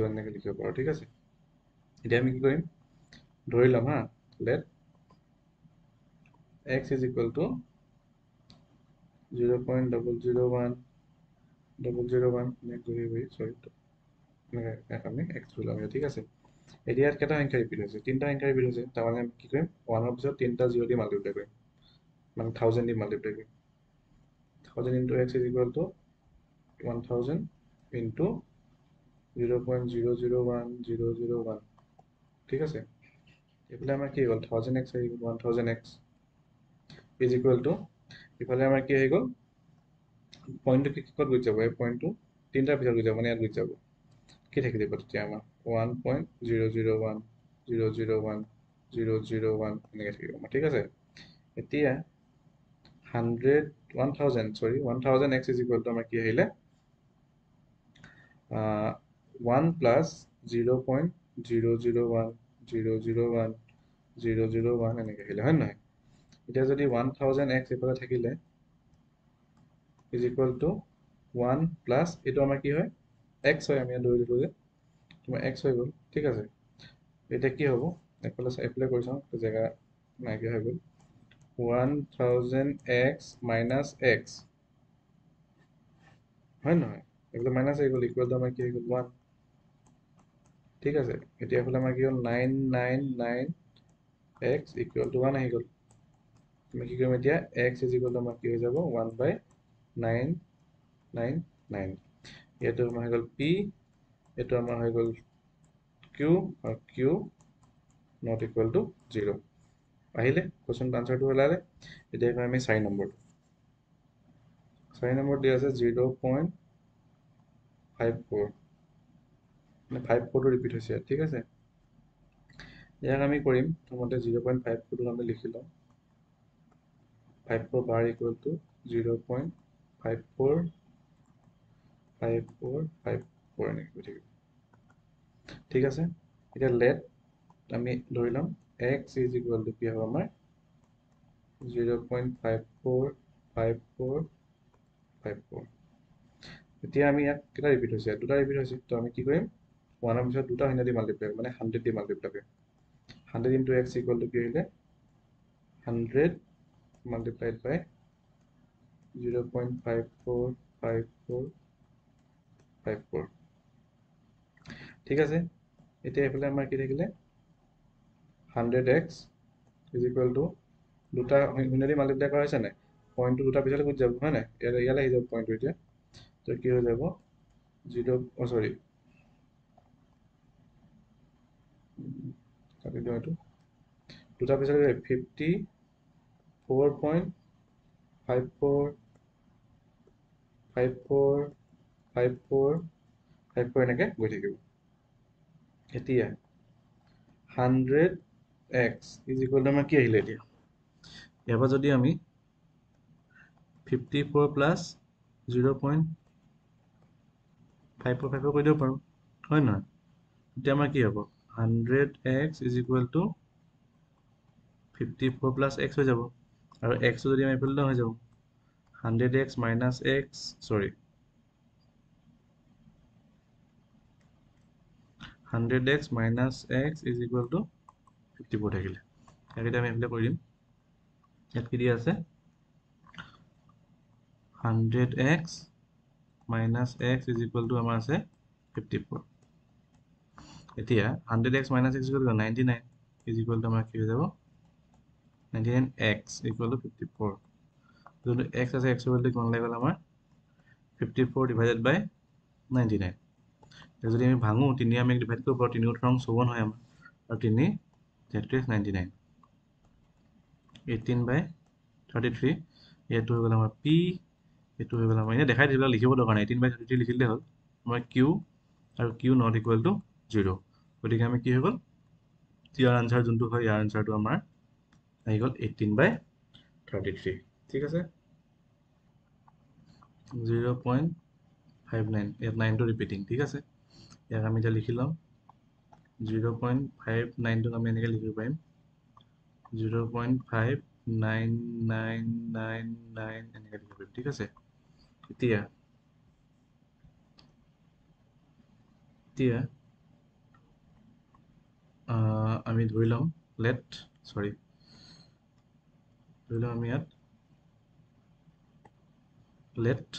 এনেকৈ লিখিব পাৰোঁ ঠিক আছে এতিয়া আমি কি কৰিম ধৰি ল'ম হা let x is equal to 0.001 আমি x ধৰি ল'ম ঠিক আছে এতিয়া ইয়াত কেইটা সংখ্যা ৰিপিট হৈছে তিনিটা সংখ্যা ৰিপিট হৈছে তাৰমানে আমি কি কৰিম 1ৰ পিছত তিনিটা 0 দি মাল্টিপ্লাই কৰিম মানে 1000 দি মাল্টিপ্লাই কৰিম 1000 into x is equal to 1000 into 0.001001 ঠিক আছে এইফালে আমাৰ কি হ'ল 1000x আহি গ'ল 1000x is equal to ইফালে আমাৰ কি আহি গ'ল পইণ্টটো কি ক'ত গুচি যাব এই পইণ্টটো তিনিটাৰ পিছত গুচি যাব মানে ইয়াত গুচি যাব কি থাকি দিব তেতিয়া আমাৰ 1.001 এনেকৈ থাকিব আমাৰ ঠিক আছে এতিয়া 1000x is equal to আমাৰ কি আহিলে 1 plus 0.001 এনেকৈ আহিলে হয় নহয় এতিয়া যদি 1000x এইফালে থাকিলে is equal to 1 plus এইটো আমাৰ কি হয় x হয় আমি ধৰি দিলোঁ যে তোমাৰ x হৈ গ'ল ঠিক আছে এতিয়া কি হ'ব এইফালে কৰি চাওঁ জেগা নাইকিয়া হৈ গ'ল 1000x minus x হয় নহয় এইফালে মাইনাছ আহি গ'ল ইকুৱেল টু আমাৰ কি হৈ গ'ল 1 ঠিক আছে এতিয়া এইফালে আমাৰ কি হ'ল 999x equal to 1 আহি গ'ল আমি কি কৰিম এতিয়া x is equal to আমাৰ কি হৈ যাব 1/999 এইটো আমাৰ হৈ গ'ল p এইটো আমাৰ হৈ গ'ল q আৰু q not equal to 0 আহিলে কুৱেশ্যনটো আনচাৰটো ওলালে এতিয়া আমি 4 নম্বৰটো 4 নম্বৰ দিয়া আছে 0.54 মানে 54টো ৰিপিট হৈছে ঠিক আছে ইয়াক আমি কৰিম প্ৰথমতে 0.54টো আমি লিখি লওঁ 54 bar equal to 0.54 এনেকৈ কৰি থাকিব ঠিক আছে এতিয়া let আমি ধৰি ল'ম x is equal to কি হ'ব আমাৰ 0.54 এতিয়া আমি ইয়াত কেইটা ৰিপিট হৈছে দুটা ৰিপিট হৈছে তো আমি কি কৰিম 1ৰ পিছত দুটা সংখ্যা দি মাল্টিপ্লাই কৰিম মানে 100 দি মাল্টিপ্লাই কৰিম 100 into x equal to কি আহিলে 100 multiplied by 0.54 ঠিক আছে এতিয়া এইফালে আমাৰ কি থাকিলে 100x is equal to দুটা শূন্য দি মাল্টিপ্লাই কৰা হৈছে নাই পইণ্টটো দুটা পিছলৈ গুচি যাব হয় নাই ইয়ালৈ আহি যাব পইণ্টটো এতিয়া তো কি হৈ যাব 0 সৰি কাটি দিওঁ এইটো দুটা পিছলৈ 54.545454 এনেকৈ গৈ থাকিব এতিয়া 100x ইজ ইকুৱেল টু আমাৰ কি আহিলে এতিয়া ইয়াৰ পৰা যদি আমি 54 প্লাছ 0.5454 কৰি দিব পাৰোঁ হয় নহয় এতিয়া আমাৰ কি হ'ব 100x is equal two 54 plus x হৈ যাব আৰু x যদি আমি এইফালে হৈ যাব 100x minus x sorry 100x minus x is equal to 54 থাকিলে ইয়াকে আমি এপ্লাই কৰি দিম ইয়াত কি দিয়া আছে 100x minus x is equal to আমাৰ আছে 54 এতিয়া 100x minus x is equal to 99 is equal to আমাৰ কি হৈ যাব 99x equal to 54 যোনটো x আছে x equal to কিমান লাগি গ'ল আমাৰ 54 divided by 99 যদি আমি ভাঙো 3 আমি ডিভাইড কৰিব পাৰোঁ 3 উঠৰং 54 হয় আমাৰ আৰু 3 99 18 by 33 এইটো হৈ গ'ল আমাৰ p এইটো হৈ গ'ল আমাৰ এনে দেখাই দিলে লিখিব দৰকাৰ নাই 18 by 33 লিখিলে হ'ল আমাৰ q আৰু q not equal to 0 গতিকে আমি কি হৈ গ'ল ইয়াৰ আনসাৰ যোনটো হয় ইয়াৰ আনসাৰটো আমাৰ আহি গ'ল 18 by 33 ঠিক আছে 0.59 ইয়াত 9 টো ৰিপিটিং ঠিক আছে ইয়াক আমি এতিয়া লিখি লম 0.59 টোক আমি এনেকৈ লিখিব পাৰিম 0.599999 এনেকৈ লিখিব পাৰিম ঠিক আছে এতিয়া আমি ধৰি লম ধৰি লম আমি ইয়াত let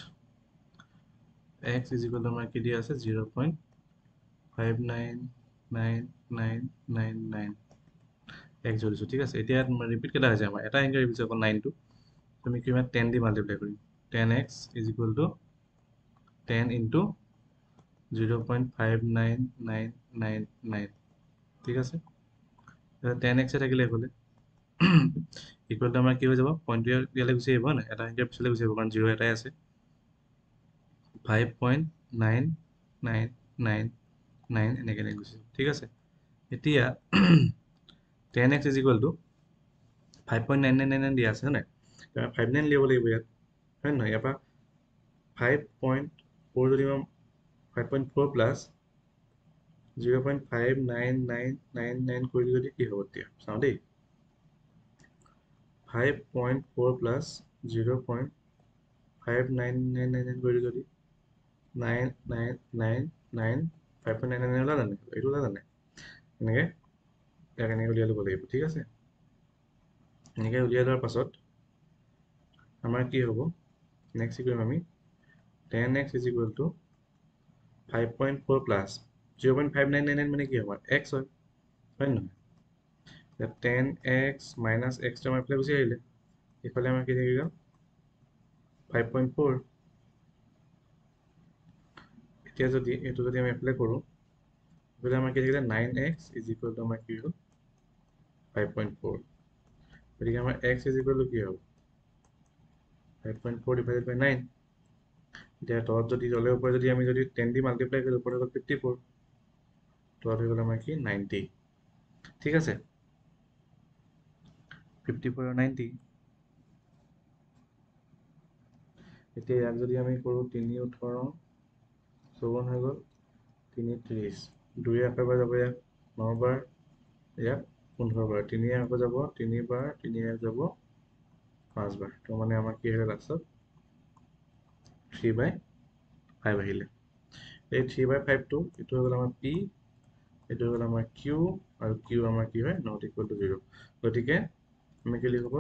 x is equal to আমাৰ কি দিয়া আছে 0.599999 x ধৰিছো ঠিক আছে এতিয়া ৰিপিট কেইটা হৈছে আমাৰ এটা এংগেল ৰিপিট অকল 9 টো তুমি কিমান 10 দি মাল্টিপ্লাই কৰিম 10x is equal to 10 into 0.59999 ঠিক আছে 10x থাকিলে এইফালে ইকুৱেল টু আমাৰ কি হৈ যাব পইণ্টটো ইয়ালৈ গুচি আহিব না এটা এংগেল পিছলৈ গুচি আহিব কাৰণ 0 এটাই আছে 5.9999 এনেকৈ গুচি যাব ঠিক আছে এতিয়া 10x is equal to 5.9999 দিয়া আছে হয় নাই 59 লিখিব লাগিব ইয়াত হয় নহয় ইয়াৰ পৰা 5.4 যদি 5.4 প্লাছ 0.59999 কৰি যদি কি হ'ব এতিয়া চাওঁ দেই 5.4 প্লাছ 0.59999 কৰি যদি 9999 5.99 ওলা জানে এইটো ওলা জানে এনেকৈ ইয়াক এনেকৈ উলিয়াই ল'ব লাগিব ঠিক আছে এনেকৈ উলিয়াই লোৱাৰ পাছত আমাৰ কি হ'ব নেক্সট কি কৰিম আমি 10x is equal to 5.4 plus 0.599 মানে কি হ'ব x হয় নহয় 10x minus x টো আমাৰ ইফালে গুচি আহিলে ইফালে আমাৰ কি থাকিব 5.4 এতিয়া যদি এইটো যদি আমি এপ্লাই কৰোঁ ইফালে আমাৰ কি থাকিলে 9x is equal to আমাৰ কি হ'ল 5.4 গতিকে আমাৰ x is equal to কি হ'ব 5.4 divided by 9 এতিয়া তলত যদি তলে ওপৰে যদি আমি যদি 10 দি মাল্টিপ্লাই কৰো ওপৰে হ'ল 54 তলত হৈ গ'ল আমাৰ কি 90 ঠিক আছে 54 আৰু 90 এতিয়া ইয়াক যদি আমি কৰোঁ 3 18 54 হৈ গ'ল 3 30 2 আকৌ যাব ইয়াক 9 বাৰ ইয়াক 15 বাৰ 3 আকৌ যাব 3 বাৰ 3 যাব 5 বাৰ তো মানে আমাৰ কি হ'ল লাষ্টত 3/5 আহিলে এই 3/5 টো এইটো হৈ গ'ল আমাৰ p এইটো হৈ গ'ল আমাৰ q আৰু q আমাৰ কি হয় not equal to 0 গতিকে আমি কি লিখিব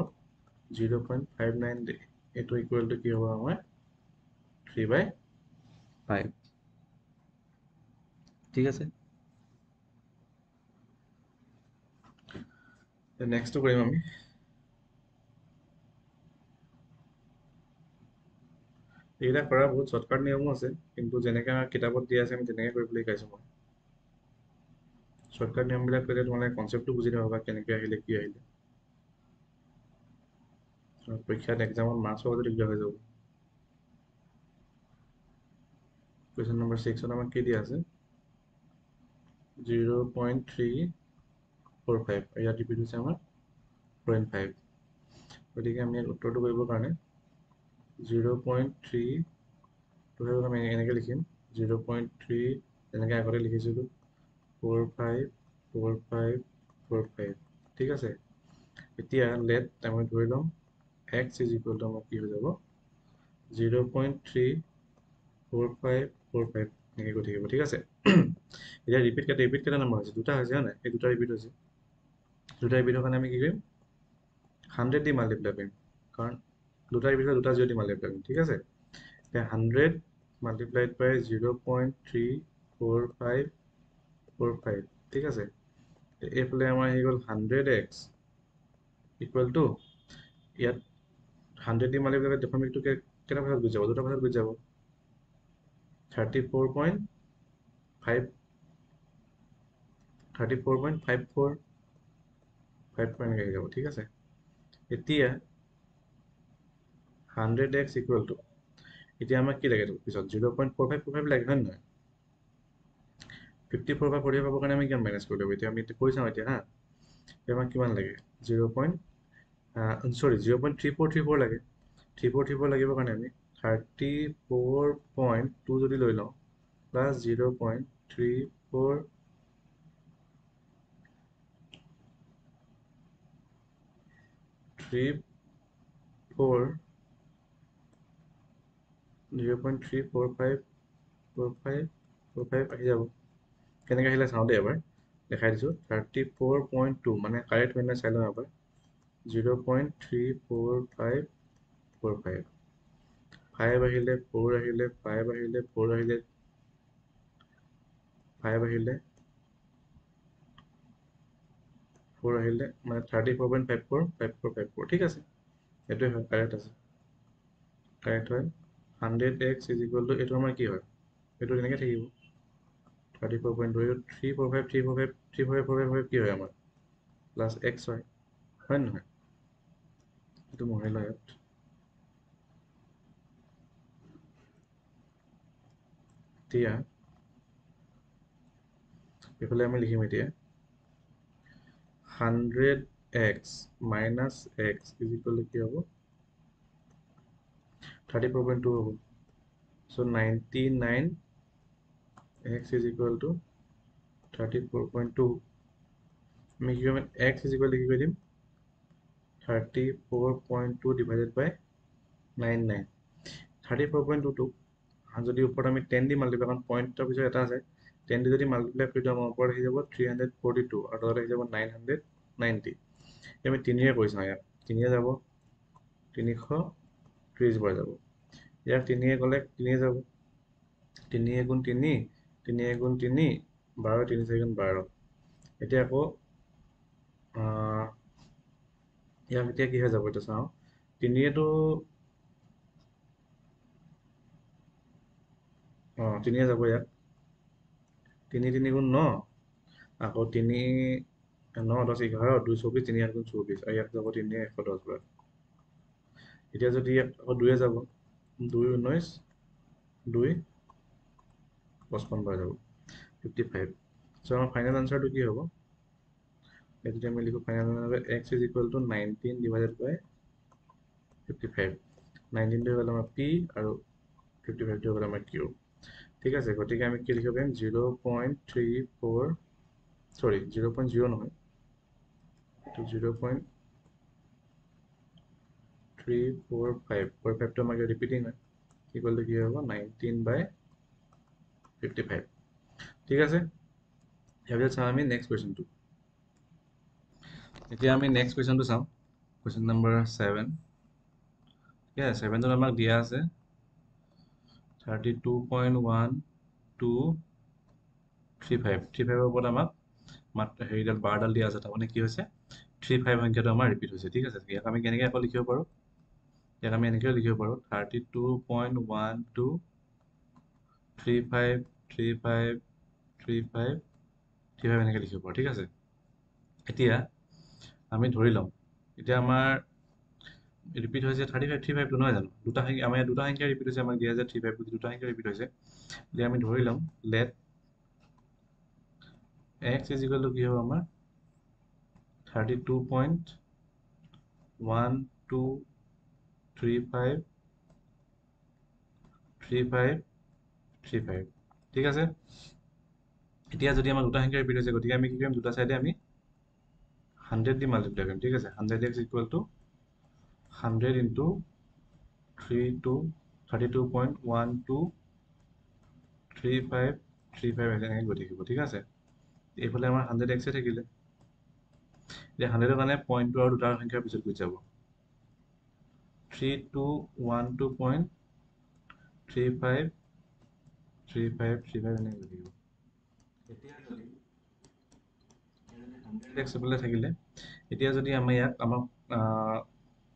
0.59 এইটো ইকুৱেল টু কি হ'ব আমাৰ 3/5 ঠিক আছে নেক্সটটো কৰিম আমি এইকেইটা কৰা বহুত শ্বৰ্টকাট নিয়মো আছে, কিন্তু যেনেকৈ আমাৰ কিতাপত দিয়া আছে আমি তেনেকৈ কৰিবলৈ শিকাইছোঁ মই। শ্বৰ্টকাট নিয়মবিলাক কৰিলে তোমালোকে কনচেপ্টটো বুজি নাপাবা কেনেকৈ আহিলে কি আহিলে। পৰীক্ষাত এক্সামত মাৰ্কছৰ যদি দিগদাৰ হৈ যাব। কুৱেশ্যন নম্বৰ 6ত আমাক কি দিয়া আছে 0.345, ইয়াত ৰিপিট হৈছে আমাৰ 0.5। গতিকে আমি ইয়াত উত্তৰটো কৰিবৰ কাৰণে 0.3 আমি এনেকৈ লিখিম 0.3 যেনেকৈ আগতে লিখিছিলোঁ 454545। ঠিক আছে, এতিয়া লেট আমি ধৰি ল'ম x ইজ ইকুৱেল টু আমাৰ কি হৈ যাব 0.34545 এনেকৈ গৈ থাকিব। ঠিক আছে, এতিয়া ৰিপিট কেইটা নম্বৰ হৈছে, দুটা হৈছে হয় নাই, এই দুটা ৰিপিট হৈছে। দুটা ৰিপিটৰ কাৰণে আমি কি কৰিম 100 দি মাল্টিপ্লাই কৰিম, কাৰণ দুটা ৰিপিট দুটা 0 দি মাল্টিপ্লাই কৰিম। ঠিক আছে, এতিয়া 100 মাল্টিপ্লাইড বাই 0.34545। ঠিক আছে, এইফালে আমাৰ আহি গ'ল 100x ইকুৱেল টু ইয়াত 100 দি মাল্টিপ্লাই কৰি দশমিকটো কেইটা ভাগত গুচি যাব, দুটা ভাগত গুচি যাব 34.54 এনেকৈ আহি যাব। ঠিক আছে, এতিয়া 100x ইকুৱেল টু এতিয়া আমাক কি লাগে পিছত 0.4545 লাগে হয় নহয়। 54 বা 45 পাবৰ কাৰণে আমি কিমান মাইনাছ কৰি ল'ব, এতিয়া আমি কৰি চাওঁ এতিয়া হা। এতিয়া আমাক কিমান লাগে 0.3434 লাগে। 3434 লাগিবৰ কাৰণে আমি 34.2 যদি লৈ লওঁ প্লাছ 0.34 0.34545 আহি যাব। কেনেকৈ আহিলে চাওঁ দেই এবাৰ দেখাই দিছোঁ। 34.2 মানে কাৰেক্ট হয় নাই চাই লওঁ এবাৰ 0.34545 5 আহিলে 4 আহিলে 5 আহিলে 4 আহিলে 5 আহিলে 4 আহিলে মানে 34.545454। ঠিক আছে, এইটোৱে হয়, কাৰেক্ট আছে, কাৰেক্ট হয়। 100x ইজ ইকুৱেল টু এইটো আমাৰ কি হয়, এইটো তেনেকৈ থাকিব 34.2 এইটো 345 কি হয় আমাৰ প্লাছ x হয় নহয়। এইটো মোহাৰি লওঁ ইয়াত। এতিয়া এইফালে আমি লিখিম এতিয়া 100x minus x is equal two কি হ'ব 34.2 হ'ব। চ' 99x ইজ ইকুৱেল টু 34.2। আমি কি কৰিম x ইজ ইকুৱেল টু কি কৰি দিম 34.2 ডিভাইডেড বাই 99। 34.2টোক যদি ওপৰত আমি 10 দি মাল্টিপ্লাই, কাৰণ পইণ্টৰ পিছত এটা আছে 10 দি যদি মাল্টিপ্লাই কৰি দিওঁ আমাৰ ওপৰত আহি যাব 342 আৰু তলত আহি যাব 990। আমি 3ৰে কৰি চাওঁ, ইয়াত 3ৰে যাব 330 বাৰ যাব, ইয়াত 3ৰে গ'লে 3ৰে যাব 3 গুণ 3 3 গুণ 3 12 3 4 গুণ 12। এতিয়া আকৌ ইয়াক এতিয়া কি হৈ যাব এতিয়া চাওঁ 3টো 3 যাব ইয়াত 3 3 গুণ 9 আকৌ 3 9 10 11 2 24 3 8 গুণ 24 আৰু ইয়াত যাব 3 110 বাৰ। এতিয়া যদি ইয়াত আকৌ 2 যাব 2 19 2 55 বাৰ যাব 55। চ' আমাৰ ফাইনেল আনচাৰটো কি হ'ব, এতিয়া আমি লিখোঁ final answer x is equal to 19 divided by 55। 19টো হৈ গ'ল আমাৰ p আৰু 55টো হৈ গ'ল আমাৰ q। ঠিক আছে, গতিকে আমি কি লিখিব পাৰিম 0.0 নহয়, এইটো 0.345 আমাক ৰিপিটিং হয় ইকুৱেল টু কি হ'ব 19/55। ঠিক আছে, ইয়াৰ চাওঁ আমি নেক্সট কুৱেশ্যনটো। এতিয়া আমি নেক্সট কুৱেশ্যনটো চাওঁ, কুৱেশ্যন নম্বৰ 7। ঠিক আছে, 7টোত আমাক দিয়া আছে 32.1235 ওপৰত আমাক হেৰিডাল বাৰডাল দিয়া আছে, তাৰমানে কি হৈছে 35 সংখ্যাটো আমাৰ ৰিপিট হৈছে। ঠিক আছে, ইয়াক আমি কেনেকৈ আকৌ লিখিব পাৰোঁ ইয়াক আমি এনেকৈও লিখিব পাৰোঁ 32.1235353535 এনেকৈ লিখিব পাৰোঁ ঠিক আছে এতিয়া আমি ধৰি লওঁ এতিয়া আমাৰ ৰিপিট হৈছে 35 নহয় জানো দুটা সংখ্যা আমাৰ দুটা সংখ্যা ৰিপিট হৈছে আমাক দিয়া যে 35 দুটা সংখ্যা ৰিপিট হৈছে এতিয়া আমি ধৰি লওঁ let x is equal to কি হ'ব আমাৰ 32.123535 ঠিক আছে এতিয়া যদি আমাৰ দুটা সংখ্যা ৰিপিট হৈছে গতিকে আমি কি কৰিম দুটা সাইডে আমি 100 দি মাল্টিপ্লাই কৰিম ঠিক আছে 100x equal to 100 into 32.123535 এনেকৈ গৈ থাকিব ঠিক আছে এইফালে আমাৰ 100x থাকিলে এতিয়া 100ৰ কাৰণে পইণ্টটো আৰু দুটা সংখ্যাৰ পিছত গুচি যাব 32.123535 এনেকৈ গৈ থাকিব এতিয়া যদি 100x এইফালে থাকিলে এতিয়া যদি আমি ইয়াক আমাক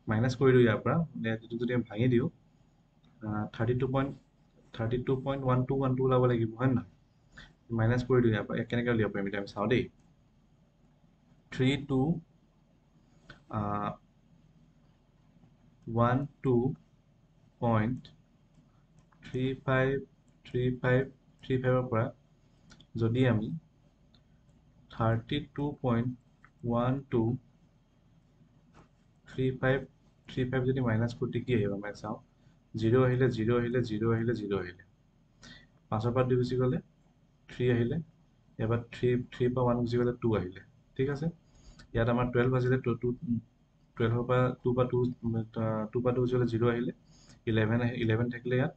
মাইনাছ কৰি দিওঁ ইয়াৰ পৰা এইটো যদি আমি ভাঙি দিওঁ 32.1212 ওলাব লাগিব হয় নহয় মাইনাছ কৰি দিওঁ ইয়াৰ পৰা কেনেকৈ উলিয়াব পাৰিম এতিয়া আমি চাওঁ দেই 32.12.3535 পৰা যদি আমি 32.123535 যদি মাইনাছ কৰি কি আহিব আমি চাওঁ 0 আহিলে 0 আহিলে 0 আহিলে 0 আহিলে 5ৰ পৰা 2 গুচি গ'লে 3 আহিলে এবাৰ 3 পৰা 1 গুচি গ'লে 2 আহিলে ঠিক আছে ইয়াত আমাৰ 12 আছিলে 12ৰ পৰা 2 পৰা 2 গুচি গ'লে 0 আহিলে 11 থাকিলে ইয়াত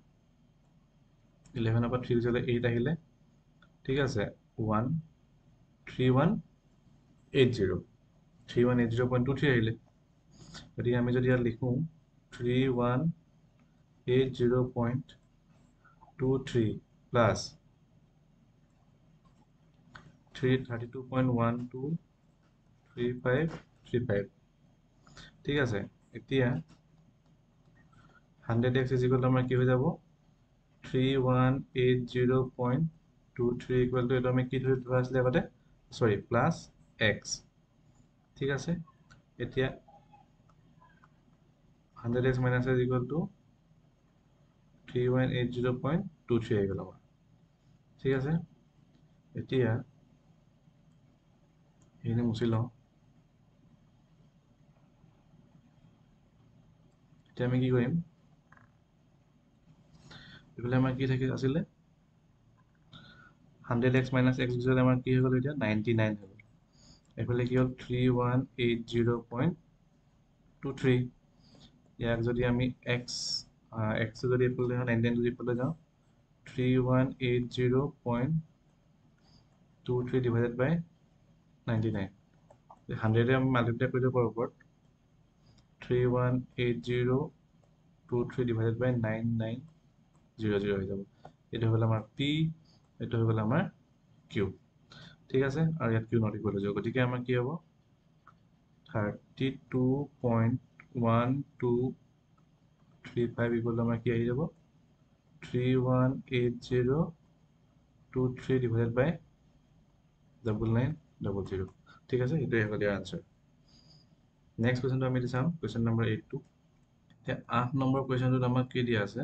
11ৰ পৰা 3 গুচি গ'লে 8 আহিলে ঠিক আছে 3180 আহিলে গতিকে আমি যদি ইয়াত লিখোঁ 3180.23 প্লাছ 32.123535 ঠিক আছে এতিয়া 100x is equal to আমাৰ কি হৈ যাব 3180.23 equal to এইটো আমি কি ধৰা আছিলে আগতে সৰি প্লাছ x ঠিক আছে এতিয়া 100x minus is equal to 3180.23 আহি গ'ল আমাৰ ঠিক আছে এতিয়া এইখিনি মুছি লওঁ এতিয়া আমি কি কৰিম এইফালে আমাৰ কি থাকি আছিলে 100x minus x গুচি গ'লে আমাৰ কি হৈ গ'ল এতিয়া 99 হৈ গ'ল এইফালে কি হ'ল 3180.23 ইয়াক যদি আমি x যদি এইফালে 99 যদি এইফালে যাওঁ 3180.23 divided by 99 100 আমি মাল্টিপ্লাই কৰি দিব পাৰোঁ ওপৰত 3180.23 divided by 9900 হৈ যাব এইটো হ'ল আমাৰ p এইটো হৈ গ'ল আমাৰ q ঠিক আছে আৰু ইয়াত q নট ইকুৱেল হৈ যাব গতিকে আমাৰ কি হ'ব 32.1235 ইকুৱেল আমাৰ কি আহি যাব 3180.23 divided by 9900 ঠিক আছে এইটোৱে হ'ল ইয়াৰ আনসাৰ নেক্সট কুৱেশ্যনটো আমি চাম কুৱেশ্যন নম্বৰ 8 এতিয়া 8 নম্বৰ কুৱেশ্যনটোত আমাক কি দিয়া আছে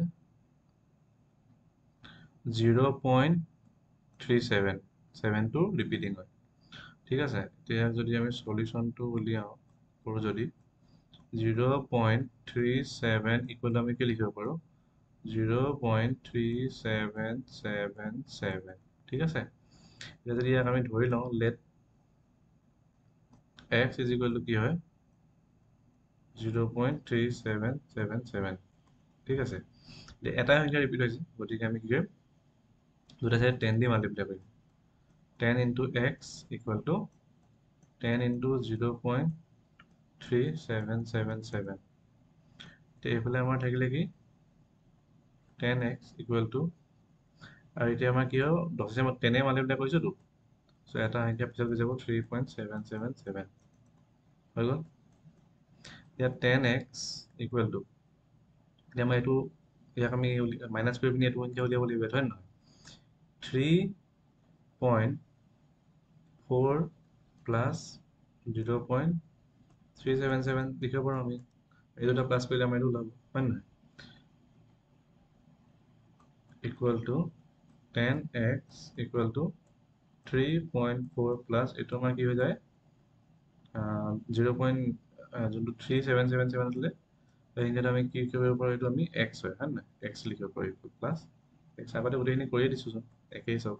0.37 ৰিপিটিং হয় ঠিক আছে এতিয়া যদি আমি সলিউশনটো উলিয়াও কৰোঁ যদি 0.37 ইকুৱেল আমি কি লিখিব পাৰোঁ 0.3777 ঠিক আছে এতিয়া যদি ইয়াক আমি ধৰি লওঁ let x is equal to কি হয় 0.3777 ঠিক আছে এটা সংখ্যা ৰিপিট হৈছে গতিকে আমি কি কৰিম দুটা সাইড 10 দি মাল্টিপ্লাই কৰিম 10 into x equal to 10 into 0.3777 এইফালে আমাৰ থাকিলে কি 10x equal to আৰু এতিয়া আমাৰ কি হ'ল 10 মই 10 মাল্টিপ্লাই কৰিছোঁতো সো এটা সংখ্যা পিছত গুচি যাব 3.777 হৈ গ'ল ইয়াত 10x equal to এতিয়া মই এইটো ইয়াক আমি মাইনাছ কৰি পিনি এইটো সংখ্যা উলিয়াব লাগিব হয় নহয় 3.4 প্লাছ 0.377 লিখিব পাৰোঁ আমি এই দুটা প্লাছ কৰিলে আমাৰ এইটো ওলাব হয় নহয় equal to 10x equal to 3.4 plus এইটো আমাৰ কি হৈ যায় 0. যোনটো 3777 আছিলে সেইখিনিত আমি কি কৰিব পাৰোঁ এইটো আমি x হয় হয় নাই x লিখিব পাৰোঁ প্লাছ x আগতে গোটেইখিনি কৰিয়ে দিছোঁচোন একেই চব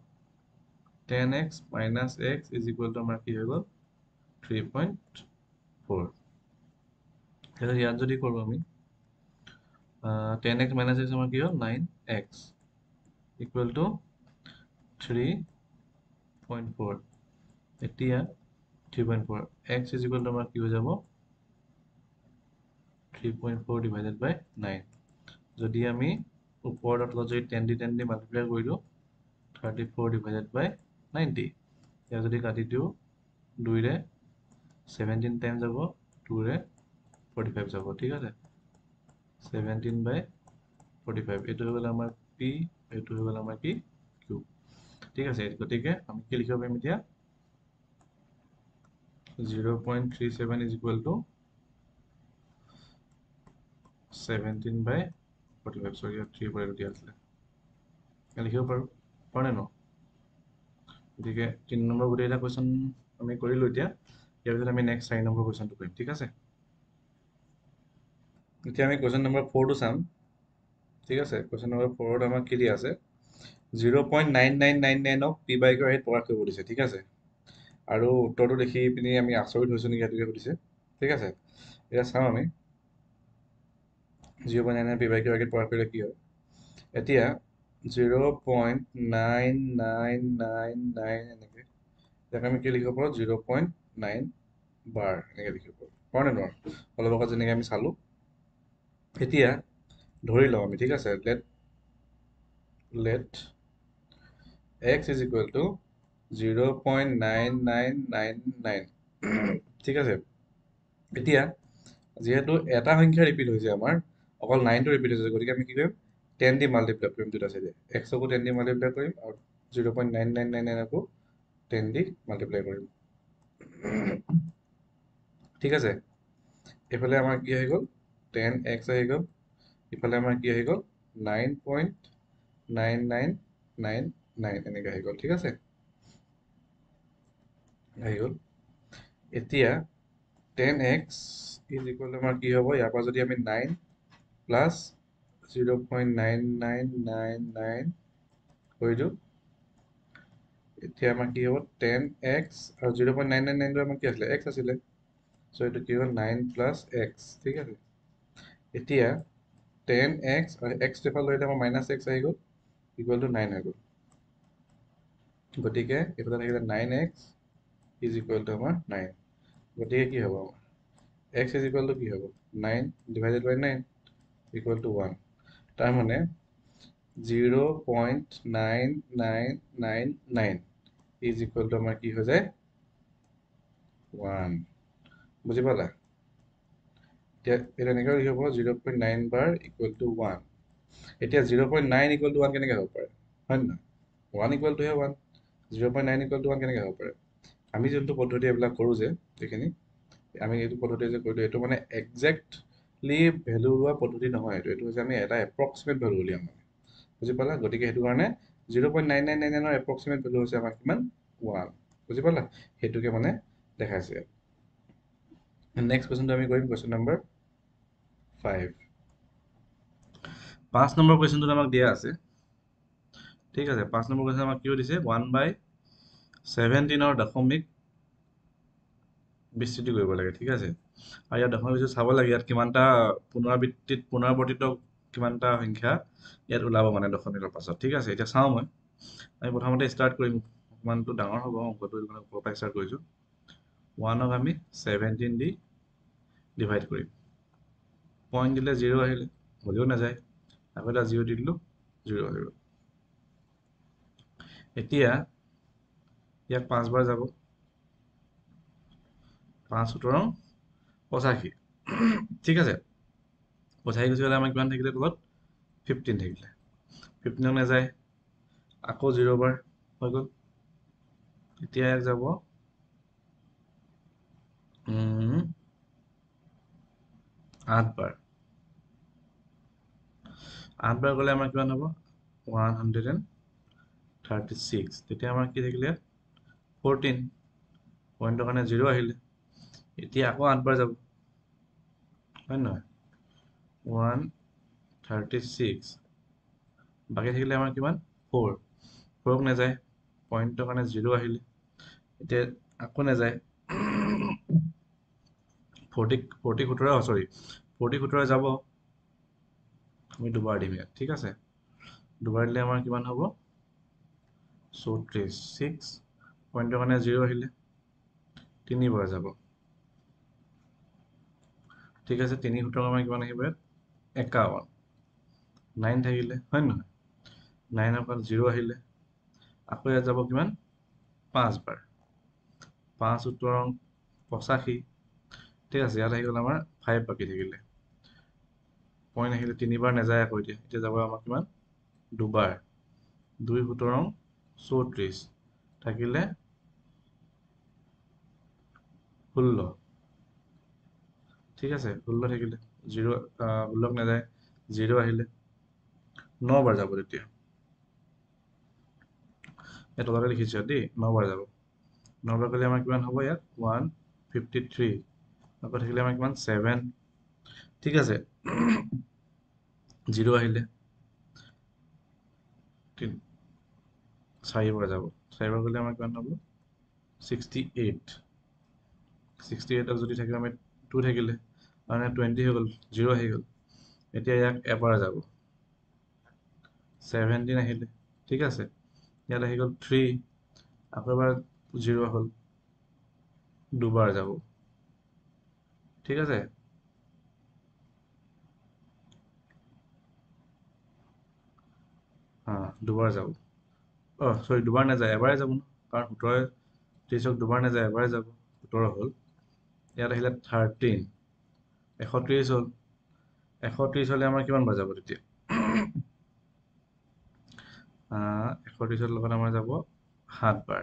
10x minus x is equal to আমাৰ কি হৈ গ'ল 3.4 ইয়াত যদি কৰোঁ আমি 10x minus x আমাৰ কি হ'ল 9x equal to 3.4 এতিয়া 3.4 x is equal to আমাৰ কি হৈ যাব 3.4 divided by 9 যদি আমি ওপৰত তলত যদি 10 দি মাল্টিপ্লাই কৰি দিওঁ 34 divided by 90 ইয়াত যদি কাটি দিওঁ 2ৰে 17 টাইম যাব 2ৰে 45 যাব ঠিক আছে 17 by 45 এইটো হৈ গ'ল আমাৰ p এইটো হৈ গ'ল আমাৰ কি q ঠিক আছে গতিকে আমি কি লিখিব পাৰিম এতিয়া 0.37 is equal to 17 by 45 sorry 3 পৰা দিয়া আছিলে লিখিব পাৰোঁ নে ন গতিকে 3 নম্বৰ গোটেইটা কোৱেশ্যন আমি কৰিলোঁ এতিয়া ইয়াৰ পিছত আমি নেক্সট 4 নম্বৰ কোৱেশ্যনটো কৰিম ঠিক আছে এতিয়া আমি কোৱেশ্যন নম্বৰ 4 টো চাম ঠিক আছে কোৱেশ্যন নম্বৰ 4 ত আমাক কি দিয়া আছে 0.9999 ক p by q ৰ প্ৰকাশ কৰিব দিছে ঠিক আছে আৰু উত্তৰটো দেখি পিনি আমি আচৰিত হৈছোঁ নেকি সেইটোকে সুধিছে ঠিক আছে এতিয়া চাওঁ আমি 0.99 p by q ৰ প্ৰকাশ কৰিলে কি হয় এতিয়া 0.9999 এনেকৈ ইয়াক আমি কি লিখিব পাৰোঁ 0.9 বাৰ এনেকৈ লিখিব পাৰোঁ নে নোৱাৰোঁ অলপ আগত যেনেকৈ আমি চালোঁ এতিয়া ধৰি লওঁ আমি ঠিক আছে let x is equal to 0.9999 ঠিক আছে এতিয়া যিহেতু এটা সংখ্যা ৰিপিট হৈছে আমাৰ অকল 9টো ৰিপিট হৈছে গতিকে আমি কি কৰিম 10 দি মাল্টিপ্লাই কৰিম দুটা চাইডে x-কো 10 দি মাল্টিপ্লাই কৰিম আৰু 0.999 আকৌ 10 দি মাল্টিপ্লাই কৰিম ঠিক আছে এইফালে আমাৰ কি হৈ গ'ল 10x আহি গ'ল ইফালে আমাৰ কি আহি গ'ল 9.9999 এনেকৈ আহি গ'ল ঠিক আছে আহি গ'ল এতিয়া 10x is equal to আমাৰ কি হ'ব ইয়াৰ পৰা যদি আমি 9 প্লাছ 0.9999 কৰি দিওঁ এতিয়া আমাৰ কি হ'ব 10x আৰু 0.999 আমাৰ কি আছিলে x আছিলে চ' এইটো কি হ'ল 9 প্লাছ x ঠিক আছে এতিয়া 10x আৰু x টেপা লৈ আমাৰ মাইনাছ x আহি গ'ল ইকুৱেল টু 9 হৈ গ'ল গতিকে এইফালে থাকিলে 9x ইজ ইকুৱেল টু আমাৰ 9 গতিকে কি হ'ব আমাৰ x is equal to কি হ'ব 9 divided by 9 equal to 1 তাৰ মানে 0.9999 is equal to আমাৰ কি হৈ যায় 1 বুজি পালা এতিয়া এটা এনেকৈ লিখিব 0.9 বাৰ equal to 1 এতিয়া 0.9 equal to 1 কেনেকৈ হ'ব পাৰে হয় নহয় 1 equal to 1 0.9 equal to 1 কেনেকৈ হ'ব পাৰে আমি যোনটো পদ্ধতি এইবিলাক কৰোঁ যে এইখিনি আমি এইটো পদ্ধতি যে কৰিলোঁ এইটো মানে একজেক্টলি ভেলু লোৱা পদ্ধতি নহয় এইটো হৈছে আমি এটা এপ্ৰক্সিমেট ভেলু উলিয়াম মানে বুজি পালা গতিকে সেইটো কাৰণে 0.9999 এপ্ৰক্সিমেট ভেলু হৈছে আমাৰ কিমান 1 বুজি পালা সেইটোকে মানে দেখাইছে নেক্সট কুৱেশ্যনটো আমি কৰিম কুৱেশ্যন নম্বৰ 5 নম্বৰ কুৱেশ্যনটোত আমাক দিয়া আছে ঠিক আছে 5 নম্বৰ কুৱেশ্যন আমাক কিয় দিছে 1/17 দশমিক বিস্তৃতি কৰিব লাগে ঠিক আছে আৰু ইয়াত দশমিক বিস্তৃতি চাব লাগে ইয়াত কিমানটা পুনৰাবৰ্তিত কিমানটা সংখ্যা ইয়াত ওলাব মানে দশমিকৰ পাছত ঠিক আছে এতিয়া চাওঁ মই আমি প্ৰথমতে ষ্টাৰ্ট কৰিম অকমানটো ডাঙৰ হ'ব অংকটো ওপৰৰ পৰা ষ্টাৰ্ট কৰিছোঁ 1ক আমি 17 দি ডিভাইড কৰিম পইণ্ট দিলে 0 আহিলে হ'লেও নাযায় আকৌ এটা 0 দি দিলোঁ 0 হৈ গ'ল এতিয়া ইয়াক 5 বাৰ যাব 5 × 17 = 85 ঠিক আছে পঠাই গুচি গ'লে আমাৰ কিমান থাকিলে তলত 15 থাকিলে 15 নাযায় আকৌ 0 বাৰ হৈ গ'ল এতিয়া ইয়াক যাব 8 বাৰ 8 বাৰ গ'লে আমাৰ কিমান হ'ব 136 তেতিয়া আমাৰ কি থাকিলে 14 পইণ্টৰ কাৰণে 0 আহিলে এতিয়া আকৌ 8 বাৰ যাব হয় নহয় 136 বাকী থাকিলে আমাৰ কিমান 4 4ক নাযায় পইণ্টৰ কাৰণে 0 আহিলে এতিয়া আকৌ নাযায় 40 17 সৰি 40 17 যাব আমি দুবাৰ দিম ইয়াত ঠিক আছে দুবাৰ দিলে আমাৰ কিমান হ'ব 34 6 পইণ্টৰ কাৰণে 0 আহিলে 3 বাৰ যাব ঠিক আছে 3 17 আমাৰ কিমান আহিব ইয়াত 51 9 থাকিলে হয় নহয় 9 অকল 0 আহিলে আকৌ ইয়াত যাব কিমান 5 বাৰ 5 17 85 ঠিক আছে ইয়াত আহি গ'ল আমাৰ 5 বাকী থাকিলে পইণ্ট আহিলে 3 বাৰ নাযায় আকৌ এতিয়া যাব আমাৰ কিমান দুবাৰ 2 17 34 থাকিলে 16 ঠিক আছে 16 থাকিলে 0 16ক নাযায় 0 আহিলে 9 বাৰ যাব তেতিয়া এই তলতে লিখিছোঁ দেই 9 বাৰ যাব 9 বাৰ গ'লে আমাৰ কিমান হ'ব ইয়াত 153 আকৌ থাকিলে আমাৰ কিমান 7 ঠিক আছে 0 আহিলে 4 বাৰ যাব 4 বাৰ গ'লে আমাৰ কিমান হ'ব 68 68ক যদি থাকিলে আমি 2 থাকিলে মানে 20 হৈ গ'ল 0 আহি গ'ল এতিয়া ইয়াক এবাৰ যাব 17 আহিলে ঠিক আছে ইয়াত আহি গ'ল 3 আকৌ এবাৰ 0 হ'ল দুবাৰ যাব ঠিক আছে দুবাৰ যাব সৰি দুবাৰ নাযায় এবাৰে যাব ন কাৰণ 17 30ক দুবাৰ নাযায় এবাৰে যাব 17 হ'ল ইয়াত আহিলে 13 130 হ'ল 130 হ'লে আমাৰ কিমান বাৰ যাব তেতিয়া 130ৰ লগত আমাৰ যাব 7 বাৰ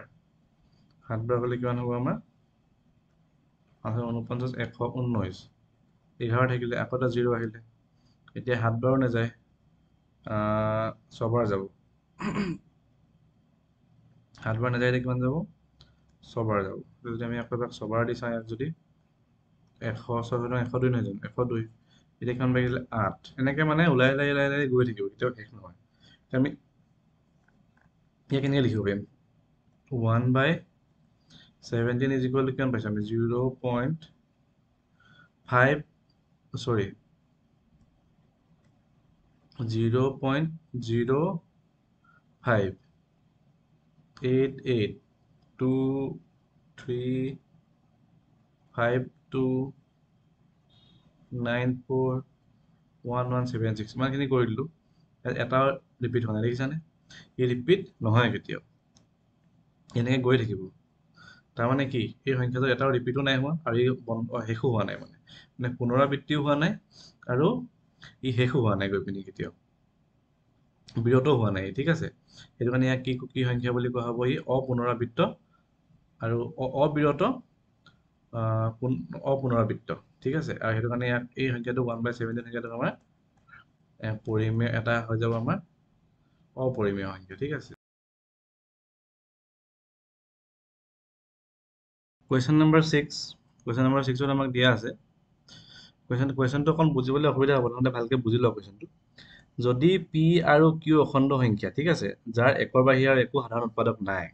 7 বাৰ গ'লে কিমান হ'ব আমাৰ 49 119 11 থাকিলে আকৌ এটা 0 আহিলে এতিয়া 7 বাৰো নাযায় 6 বাৰ যাব 7 বাৰ নাযায় এতিয়া কিমান যাব 6 বাৰ যাব যদি আমি আকৌ এবাৰ 6 বাৰ দি চাওঁ ইয়াক যদি 106 102 নহয় জানো 102 এতিয়া কিমান বাঢ়িলে 8 এনেকে মানে ওলাই গৈ থাকিব কেতিয়াও শেষ নহয় আমি ইয়াক কেনেকৈ লিখিব পাৰিম 1/17 ইজ ইকুৱেল টু কিমান পাইছোঁ আমি 0.5 সৰি 0.05 882352941176 ইমানখিনি কৰি দিলোঁ এটা ৰিপিট হোৱা নাই দেখিছানে এই ৰিপিট নহয় কেতিয়াও এনেকৈ গৈ থাকিব তাৰমানে কি এই সংখ্যাটো এটাও ৰিপিটো নাই হোৱা আৰু শেষো হোৱা নাই মানে পুনৰাবৃত্তিও হোৱা নাই আৰু ই শেষো হোৱা নাই গৈ পিনি কেতিয়াও বিৰতো হোৱা নাই ঠিক আছে সেইটো কাৰণে ইয়াক কি সংখ্যা বুলি কোৱা হ'ব ই অপুনৰাবৃত্ত আৰু অবিৰত অপুনৰাবৃত্ত ঠিক আছে আৰু সেইটো কাৰণে ইয়াক এই সংখ্যাটো 1/17 সংখ্যাটো আমাৰ পৰিমেয় এটা হৈ যাব আমাৰ অপৰিমেয় সংখ্যা ঠিক আছে কুৱেশ্যন নম্বৰ 6ত আমাক দিয়া আছে কুৱেশ্যনটো অকণ বুজিবলৈ অসুবিধা হ'ব প্ৰথমতে ভালকৈ বুজি লওক কুৱেশ্যনটো যদি পি আৰু কিউ অখণ্ড সংখ্যা ঠিক আছে যাৰ একৰ বাহিৰে একো সাধাৰণ উৎপাদক নাই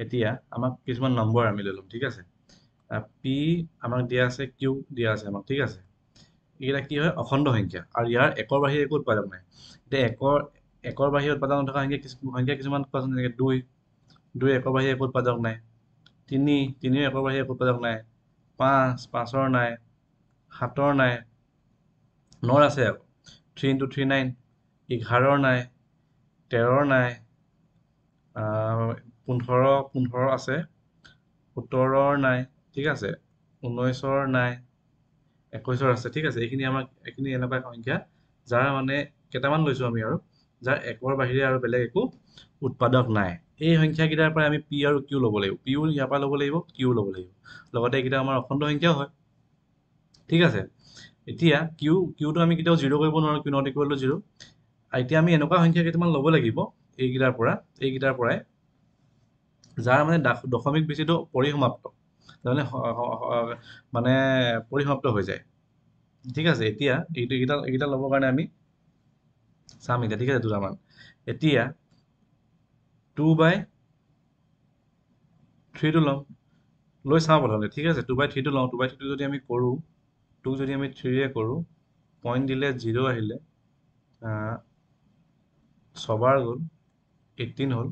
এতিয়া আমাক কিছুমান নম্বৰ আমি লৈ ল'ম ঠিক আছে পি আমাক দিয়া আছে কিউ দিয়া আছে আমাক ঠিক আছে এইকেইটা কি হয় অখণ্ড সংখ্যা আৰু ইয়াৰ একৰ বাহিৰে একো উৎপাদক নাই এতিয়া একৰ বাহিৰে উৎপাদক নথকা সংখ্যা কিছুমান কোৱাচোন যেনেকৈ 2 একৰ বাহিৰে একো উৎপাদক নাই 3 একৰ বাহিৰে একো উৎপাদক নাই 5ৰ নাই 7ৰ নাই 9ৰ আছে আকৌ 3 × 3 9 11ৰ নাই 13ৰ নাই 15 আছে 17ৰ নাই ঠিক আছে 19ৰ নাই 21ৰ আছে ঠিক আছে এইখিনি আমাক এইখিনি এনেকুৱা সংখ্যা যাৰ মানে কেইটামান লৈছো আমি আৰু যাৰ 1ৰ বাহিৰে আৰু বেলেগ একো উৎপাদক নাই এই সংখ্যাকেইটাৰ পৰা আমি পি আৰু কিউ ল'ব লাগিব পিও ইয়াৰ পৰা ল'ব লাগিব কিউ ল'ব লাগিব লগতে এইকেইটা আমাৰ অখণ্ড সংখ্যাও হয় ঠিক আছে এতিয়া কিউটো আমি কেতিয়াও 0 কৰিব নোৱাৰো কিউ নট ইকুৱেল টু 0 এতিয়া আমি এনেকুৱা সংখ্যা কেইটামান ল'ব লাগিব এইকেইটাৰ পৰাই যাৰ মানে দশমিক বেছিটো পৰিসমাপ্ত তাৰমানে মানে পৰিসমাপ্ত হৈ যায় ঠিক আছে এতিয়া এইকেইটা ল'বৰ কাৰণে আমি চাম এতিয়া ঠিক আছে দুটামান এতিয়া 2/3 টো ল'ম লৈ চাওঁ প্ৰথমতে ঠিক আছে 2/3 টো লওঁ 2/3 টো যদি আমি কৰোঁ 2 যদি আমি 3 ৰে কৰোঁ পইণ্ট দিলে 0 আহিলে 6 গ'ল 18 হ'ল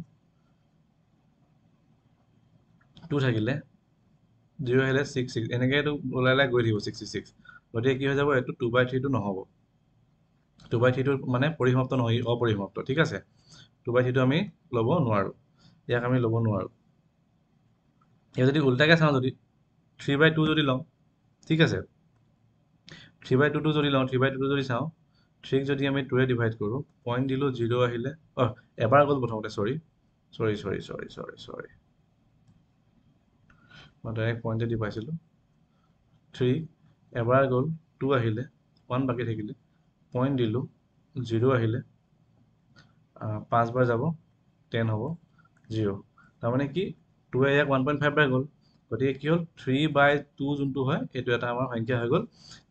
2 থাকিলে 0 আহিলে 6 এনেকৈ এইটো ওলাই গৈ থাকিব 66 গতিকে কি হৈ যাব এইটো 2/3 টো নহ'ব 2/3 টো মানে পৰিসমাপ্ত নহয় অপৰিসমাপ্ত ঠিক আছে 2/3 টো আমি ল'ব নোৱাৰোঁ ইয়াক আমি ল'ব নোৱাৰোঁ এই যদি উল্টাকে চাওঁ যদি 3/2 যদি লওঁ ঠিক আছে 3/2 টো যদি লওঁ 3/2 টো যদি চাওঁ 3 যদি আমি 2ৰে ডিভাইড কৰোঁ পইণ্ট দিলোঁ 0 আহিলে এবাৰ গ'ল প্ৰথমতে চৰি মই ডাইৰেক্ট পইণ্টে দি পাইছিলোঁ 3 এবাৰ গ'ল 2 আহিলে 1 বাকী থাকিলে পইণ্ট দিলোঁ 0 আহিলে 5 বাৰ যাব 10 হ'ব 0 তাৰমানে কি 2 ইয়াক 1.5 বাৰ গ'ল গতিকে কি হ'ল 3/2 যোনটো হয় এইটো এটা আমাৰ সংখ্যা হৈ গ'ল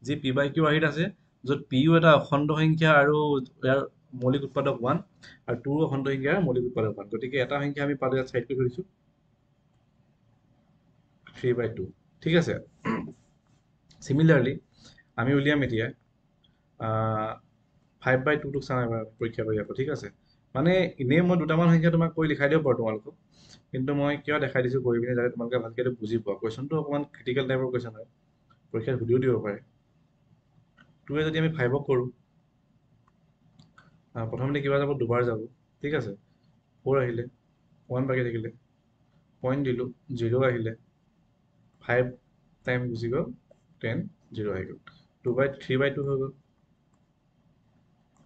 যি p/q আৰ্হিত আছে য'ত পিও এটা অখণ্ড সংখ্যা আৰু ইয়াৰ মৌলিক উৎপাদক 1 আৰু 2 অখণ্ড সংখ্যাৰ মৌলিক উৎপাদক 1 গতিকে এটা সংখ্যা আমি পালোঁ ইয়াত চাইড কৰি ধৰিছোঁ 3/2 ঠিক আছে চিমিলাৰলি আমি উলিয়াম এতিয়া 5/2 টোক চাওঁ এবাৰ পৰীক্ষা কৰি আকৌ ঠিক আছে মানে এনেই মই দুটামান সংখ্যা তোমাক কৈ লিখাই দিব পাৰোঁ তোমালোকক কিন্তু মই কিয় দেখাই দিছোঁ কৰি পিনে যাতে তোমালোকে ভালকৈ এইটো বুজি পোৱা কুৱেশ্যনটো অকণমান ক্ৰিটিকেল টাইপৰ কুৱেশ্যন হয় পৰীক্ষাত সুধিও দিব পাৰে 2 যদি আমি 5ক কৰোঁ প্ৰথমতে কিবা যাব দুবাৰ যাব ঠিক আছে 4 আহিলে 1 বাকী থাকিলে পইণ্ট দিলোঁ 0 আহিলে 5 টাইম গুচি গ'ল 10 0 আহি গ'ল 3/2 হৈ গ'ল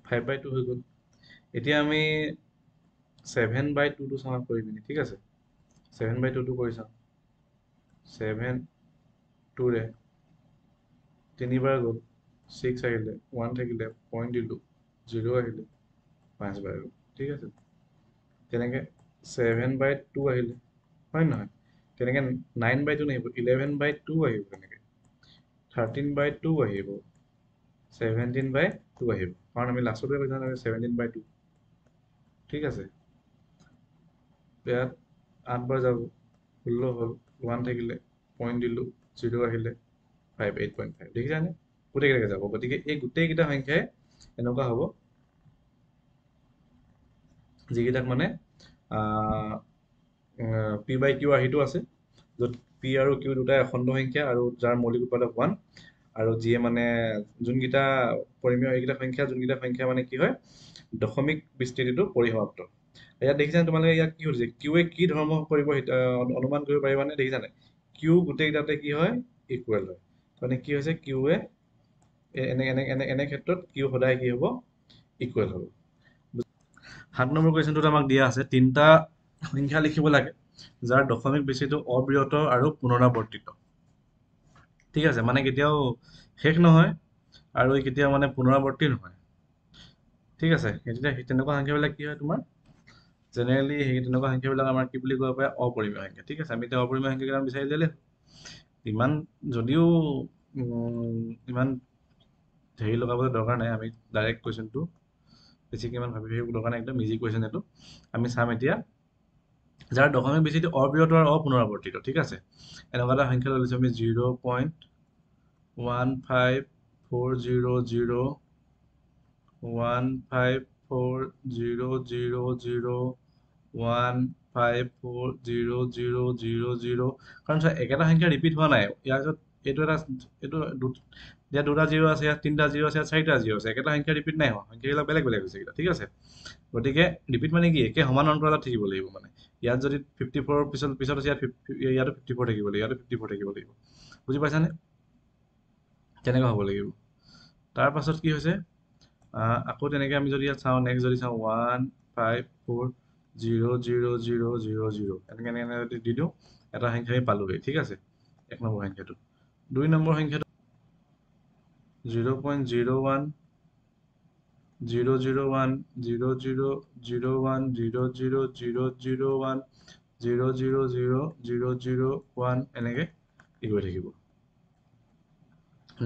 5/2 হৈ গ'ল এতিয়া আমি 7/2 টো চাওঁ কৰি পিনি ঠিক আছে 7/2 টো কৰি চাওঁ 7 2ৰে 3বাৰ গ'ল 6 আহিলে 1 থাকিলে পইণ্ট দিলোঁ 0 আহিলে 5 বাৰ গ'ল ঠিক আছে তেনেকৈ 7/2 আহিলে হয় নহয় তেনেকৈ 9/2 নাহিব 11/2 আহিব তেনেকৈ 13/2 আহিব 17/2 আহিব কাৰণ আমি লাষ্টতে কৈছোঁ 17/2 ঠিক আছে ইয়াত 8 বাৰ যাব 16 হ'ল 1 থাকিলে পইণ্ট দিলোঁ 0 আহিলে 5 8.5 দেখিছানে গোটেইকেইটাকে যাব গতিকে এই গোটেইকেইটা সংখ্যাই এনেকুৱা হ'ব যিকেইটাক মানে p/q আৰ্হিটো আছে য'ত p আৰু q দুটাই অখণ্ড সংখ্যা আৰু যাৰ মৌলিক উৎপাদক 1 আৰু যিয়ে মানে যোনকেইটা পৰিমেয় এইকেইটা সংখ্যা মানে কি হয় দশমিক বিস্তৃতিটো পৰিসমাপ্ত ইয়াত দেখিছানে তোমালোকে ইয়াত কি হৈছে কিউৱে কি ধৰ্ম কৰিব অনুমান কৰিব পাৰিবানে দেখিছানে কিউ গোটেইকেইটাতে কি হয় ইকুৱেল হয় মানে কি হৈছে কিউৱে এনে ক্ষেত্ৰত কিউ সদায় কি হ'ব ইকুৱেল হ'ব 7 নম্বৰ কুৱেশ্যনটোত আমাক দিয়া আছে তিনিটা সংখ্যা লিখিব লাগে যাৰ দশমিক বেছিটো অবিৰত আৰু পুনৰাৱৰ্তিত ঠিক আছে মানে কেতিয়াও শেষ নহয় আৰু কেতিয়াও মানে পুনৰাৱৰ্তি নহয় ঠিক আছে এতিয়া তেনেকুৱা সংখ্যাবিলাক কি হয় তোমাৰ জেনেৰেলি তেনেকুৱা সংখ্যাবিলাক আমাৰ কি বুলি ক'ব পাৰে অপৰিমেয় সংখ্যা ঠিক আছে আমি এতিয়া অপৰিমেয় সংখ্যাকেইটা বিচাৰি দিলে ইমান যদিও ইমান হেৰি লগাবলৈ দৰকাৰ নাই আমি ডাইৰেক্ট কুৱেশ্যনটো বেছিকৈ ইমান ভাবি দৰকাৰ নাই একদম ইজি কুৱেশ্যন এইটো আমি চাম এতিয়া যাৰ দশমিক বেছিটো অবিৰত আৰু অপুনৰাৱৰ্তিত ঠিক আছে এনেকুৱা এটা সংখ্যা লৈছোঁ আমি 0.154000154000 কাৰণ চোৱা একেটা সংখ্যা ৰিপিট হোৱা নাই ইয়াৰ পিছত ইয়াত দুটা 0 আছে ইয়াত 3টা 0 আছে ইয়াত 4টা 0 আছে একেটা সংখ্যা ৰিপিট নাই হোৱা সংখ্যাবিলাক বেলেগ বেলেগ হৈছে ঠিক আছে গতিকে ৰিপিট মানে কি একে সমান অন্তৰালত থাকিব লাগিব মানে ইয়াত যদি 54 পিছত আছে ইয়াতো 54 থাকিব লাগিব ইয়াতো 54 থাকিব লাগিব বুজি পাইছানে তেনেকুৱা হ'ব লাগিব তাৰ পাছত কি হৈছে আকৌ তেনেকৈ আমি যদি ইয়াত চাওঁ নেক্সট যদি চাওঁ 1 5 4 0 0 0 0 0 এনেকৈ এনেকৈ যদি দি দিওঁ এটা সংখ্যা আমি পালোগৈ ঠিক আছে এক নম্বৰ সংখ্যাটো দুই নম্বৰ সংখ্যাটো 0.01 0 0 1 0 0 0 1 0 0 0 0 1 0 0 0 0 0 1 এনেকৈ ই গৈ থাকিব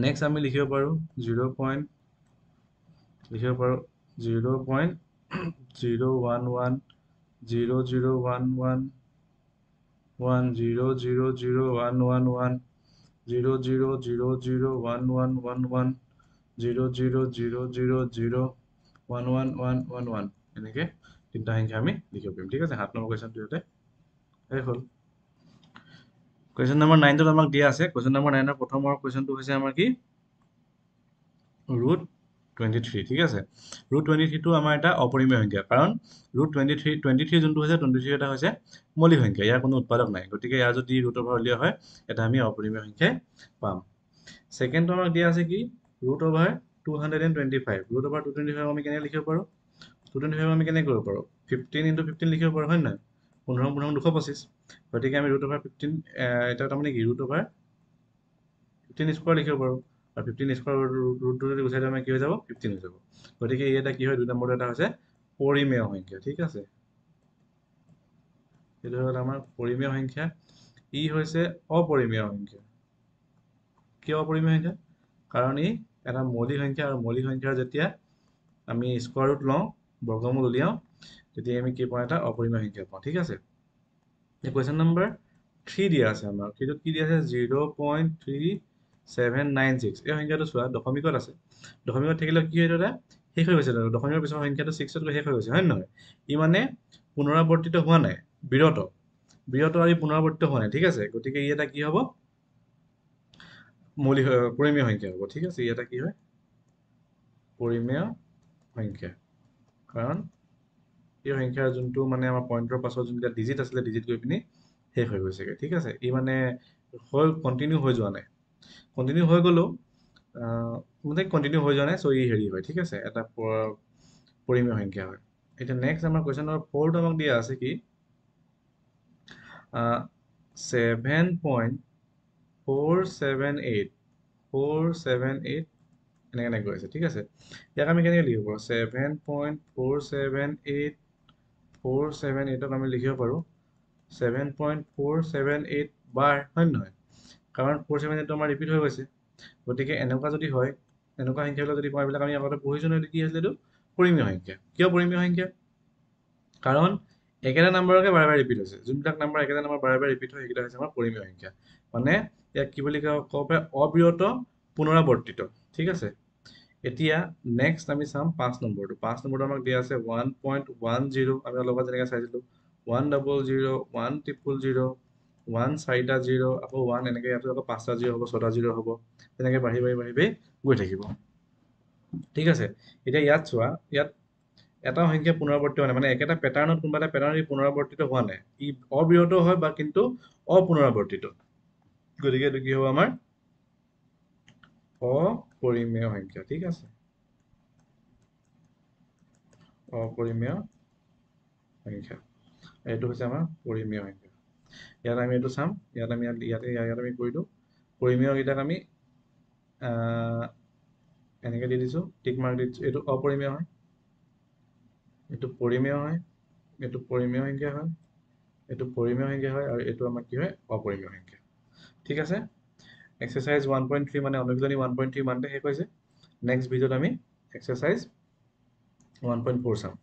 নেক্সট আমি লিখিব পাৰোঁ 0. লিখিব পাৰোঁ 0.011 0 0 1 1 1 0 0 0 1 1 1 0 0 0 0 1 1 1 1 0 0 0 0 0 1 1 1 1 1 এনেকৈ তিনিটা সংখ্যা আমি লিখিব পাৰিম ঠিক আছে 7 নম্বৰ কুৱেশ্যনটো ইয়াতে শেষ হ'ল কুৱেশ্যন নম্বৰ 9টোত আমাক দিয়া আছে কুৱেশ্যন নম্বৰ 9ৰ প্ৰথমৰ কুৱেশ্যনটো হৈছে আমাৰ কি √23 ঠিক আছে √23টো আমাৰ এটা অপৰিমেয় সংখ্যা কাৰণ √23 যোনটো হৈছে 23 এটা হৈছে মৌলিক সংখ্যা ইয়াৰ কোনো উৎপাদক নাই গতিকে ইয়াৰ যদি ৰুট অভাৰ উলিওৱা হয় এটা আমি অপৰিমেয় সংখ্যাই পাম ছেকেণ্ডটো আমাক দিয়া আছে কি √225 √225 আমি কেনেকৈ লিখিব পাৰোঁ 225 আমি কেনেকৈ কৰিব পাৰোঁ 15 × 15 লিখিব পাৰোঁ হয় নহয় 15 15 225 গতিকে আমি √15 এটা তাৰমানে কি √15 স্কোৱাৰ লিখিব পাৰোঁ আৰু 15 স্কোৱাৰ ৰুটটো যদি গুচাই দিওঁ আমাৰ কি হৈ যাব 15 হৈ যাব গতিকে ই এটা কি হয় 2 নম্বৰটো এটা হৈছে পৰিমেয় সংখ্যা ঠিক আছে এইটো হ'ল আমাৰ পৰিমেয় সংখ্যা ই হৈছে অপৰিমেয় সংখ্যা কিয় অপৰিমেয় সংখ্যা কাৰণ ই এটা মৌলিক সংখ্যা আৰু মৌলিক সংখ্যাৰ যেতিয়া আমি স্কোৱাৰ ৰুট লওঁ বৰ্গমূল উলিয়াওঁ তেতিয়া আমি কি পাওঁ এটা অপৰিমেয় সংখ্যা পাওঁ ঠিক আছে এই কুৱেশ্যন নম্বৰ 3 দিয়া আছে আমাৰ সেইটোত কি দিয়া আছে 0.3796 এই সংখ্যাটো চোৱা দশমিকত আছে দশমিকত থাকিলে কি হয় দাদা শেষ হৈ গৈছে দশমিকৰ পিছৰ সংখ্যাটো 6ত গৈ শেষ হৈ গৈছে হয় নহয় ই মানে পুনৰাৱৰ্তিত হোৱা নাই বিৰত আৰু পুনৰাৱৰ্তিত হোৱা নাই ঠিক আছে গতিকে ই এটা কি হ'ব মৌলিক পৰিমেয় সংখ্যা হ'ব ঠিক আছে ই এটা কি হয় পৰিমেয় সংখ্যা কাৰণ এই সংখ্যাৰ যোনটো মানে আমাৰ পইণ্টৰ পাছত যোনকেইটা ডিজিট আছিলে ডিজিট গৈ পিনি শেষ হৈ গৈছেগৈ ঠিক আছে ই মানে কণ্টিনিউ হৈ যোৱা নাই কণ্টিনিউ হৈ গ'লেও মানে কণ্টিনিউ হৈ যোৱা নাই চ' ই হেৰি হয় ঠিক আছে এটা পৰিমেয় সংখ্যা হয় এতিয়া নেক্সট আমাৰ কুৱেশ্যন নম্বৰ 4টো আমাক দিয়া আছে কি 7.478 এনেকৈ গৈ আছে ঠিক আছে ইয়াক আমি কেনেকৈ লিখিব পাৰোঁ 7.478 আমি লিখিব পাৰোঁ 7.478 বাৰ হয় নহয় কাৰণ 478টো আমাৰ ৰিপিট হৈ গৈছে গতিকে এনেকুৱা যদি হয় এনেকুৱা সংখ্যাবিলাক যদি কওঁ এইবিলাক আমি আগতে পঢ়িছোঁ নহয় কি হৈছিলে এইটো পৰিমেয় সংখ্যা কিয় পৰিমেয় সংখ্যা কাৰণ একেটা নাম্বাৰকে বাৰে বাৰে ৰিপিট হৈছে যোনবিলাক নাম্বাৰ একেটা নাম্বাৰ বাৰে বাৰে ৰিপিট হয় সেইকেইটা হৈছে আমাৰ পৰিমেয় সংখ্যা মানে ইয়াক কি বুলি ক'ব পাৰে অবিৰত পুনৰাৱৰ্তিত ঠিক আছে এতিয়া নেক্সট আমি চাম 5 নম্বৰটো আমাক দিয়া আছে 1.10 আমি অলপ যেনেকৈ চাইছিলোঁ 100 100 1 4টা 0 আকৌ 1 এনেকৈ ইয়াতো আকৌ 5টা 0 হ'ব 6টা 0 হ'ব তেনেকৈ বাঢ়ি গৈ থাকিব ঠিক আছে এতিয়া ইয়াত চোৱা ইয়াত এটা সংখ্যা পুনৰাৱৰ্তিত হোৱা নাই মানে একেটা পেটাৰ্ণত কোনোবা এটা পেটাৰ্ণ পুনৰাৱৰ্তিত হোৱা নাই ই অবিৰত হয় বা কিন্তু অপুনৰাৱৰ্তিত গতিকে এইটো কি হ'ব আমাৰ অপৰিমেয় সংখ্যা ঠিক আছে অপৰিমেয় সংখ্যা এইটো হৈছে আমাৰ পৰিমেয় সংখ্যা ইয়াত আমি এইটো চাম ইয়াত আমি কৰি দিওঁ পৰিমেয়কেইটাক আমি এনেকৈ দি দিছোঁ টিক মাৰ্ক দি দিছোঁ এইটো অপৰিমেয় হয় এইটো পৰিমেয় হয় এইটো পৰিমেয় সংখ্যা হয় এইটো পৰিমেয় সংখ্যা হয় আৰু এইটো আমাৰ কি হয় অপৰিমেয় সংখ্যা ঠিক আছে এক্সাৰচাইজ 1.3 মানে অনুশীলনী 1.3 মানতে শেষ হৈছে নেক্সট ভিডিঅ'ত আমি এক্সাৰচাইজ 1.4 চাম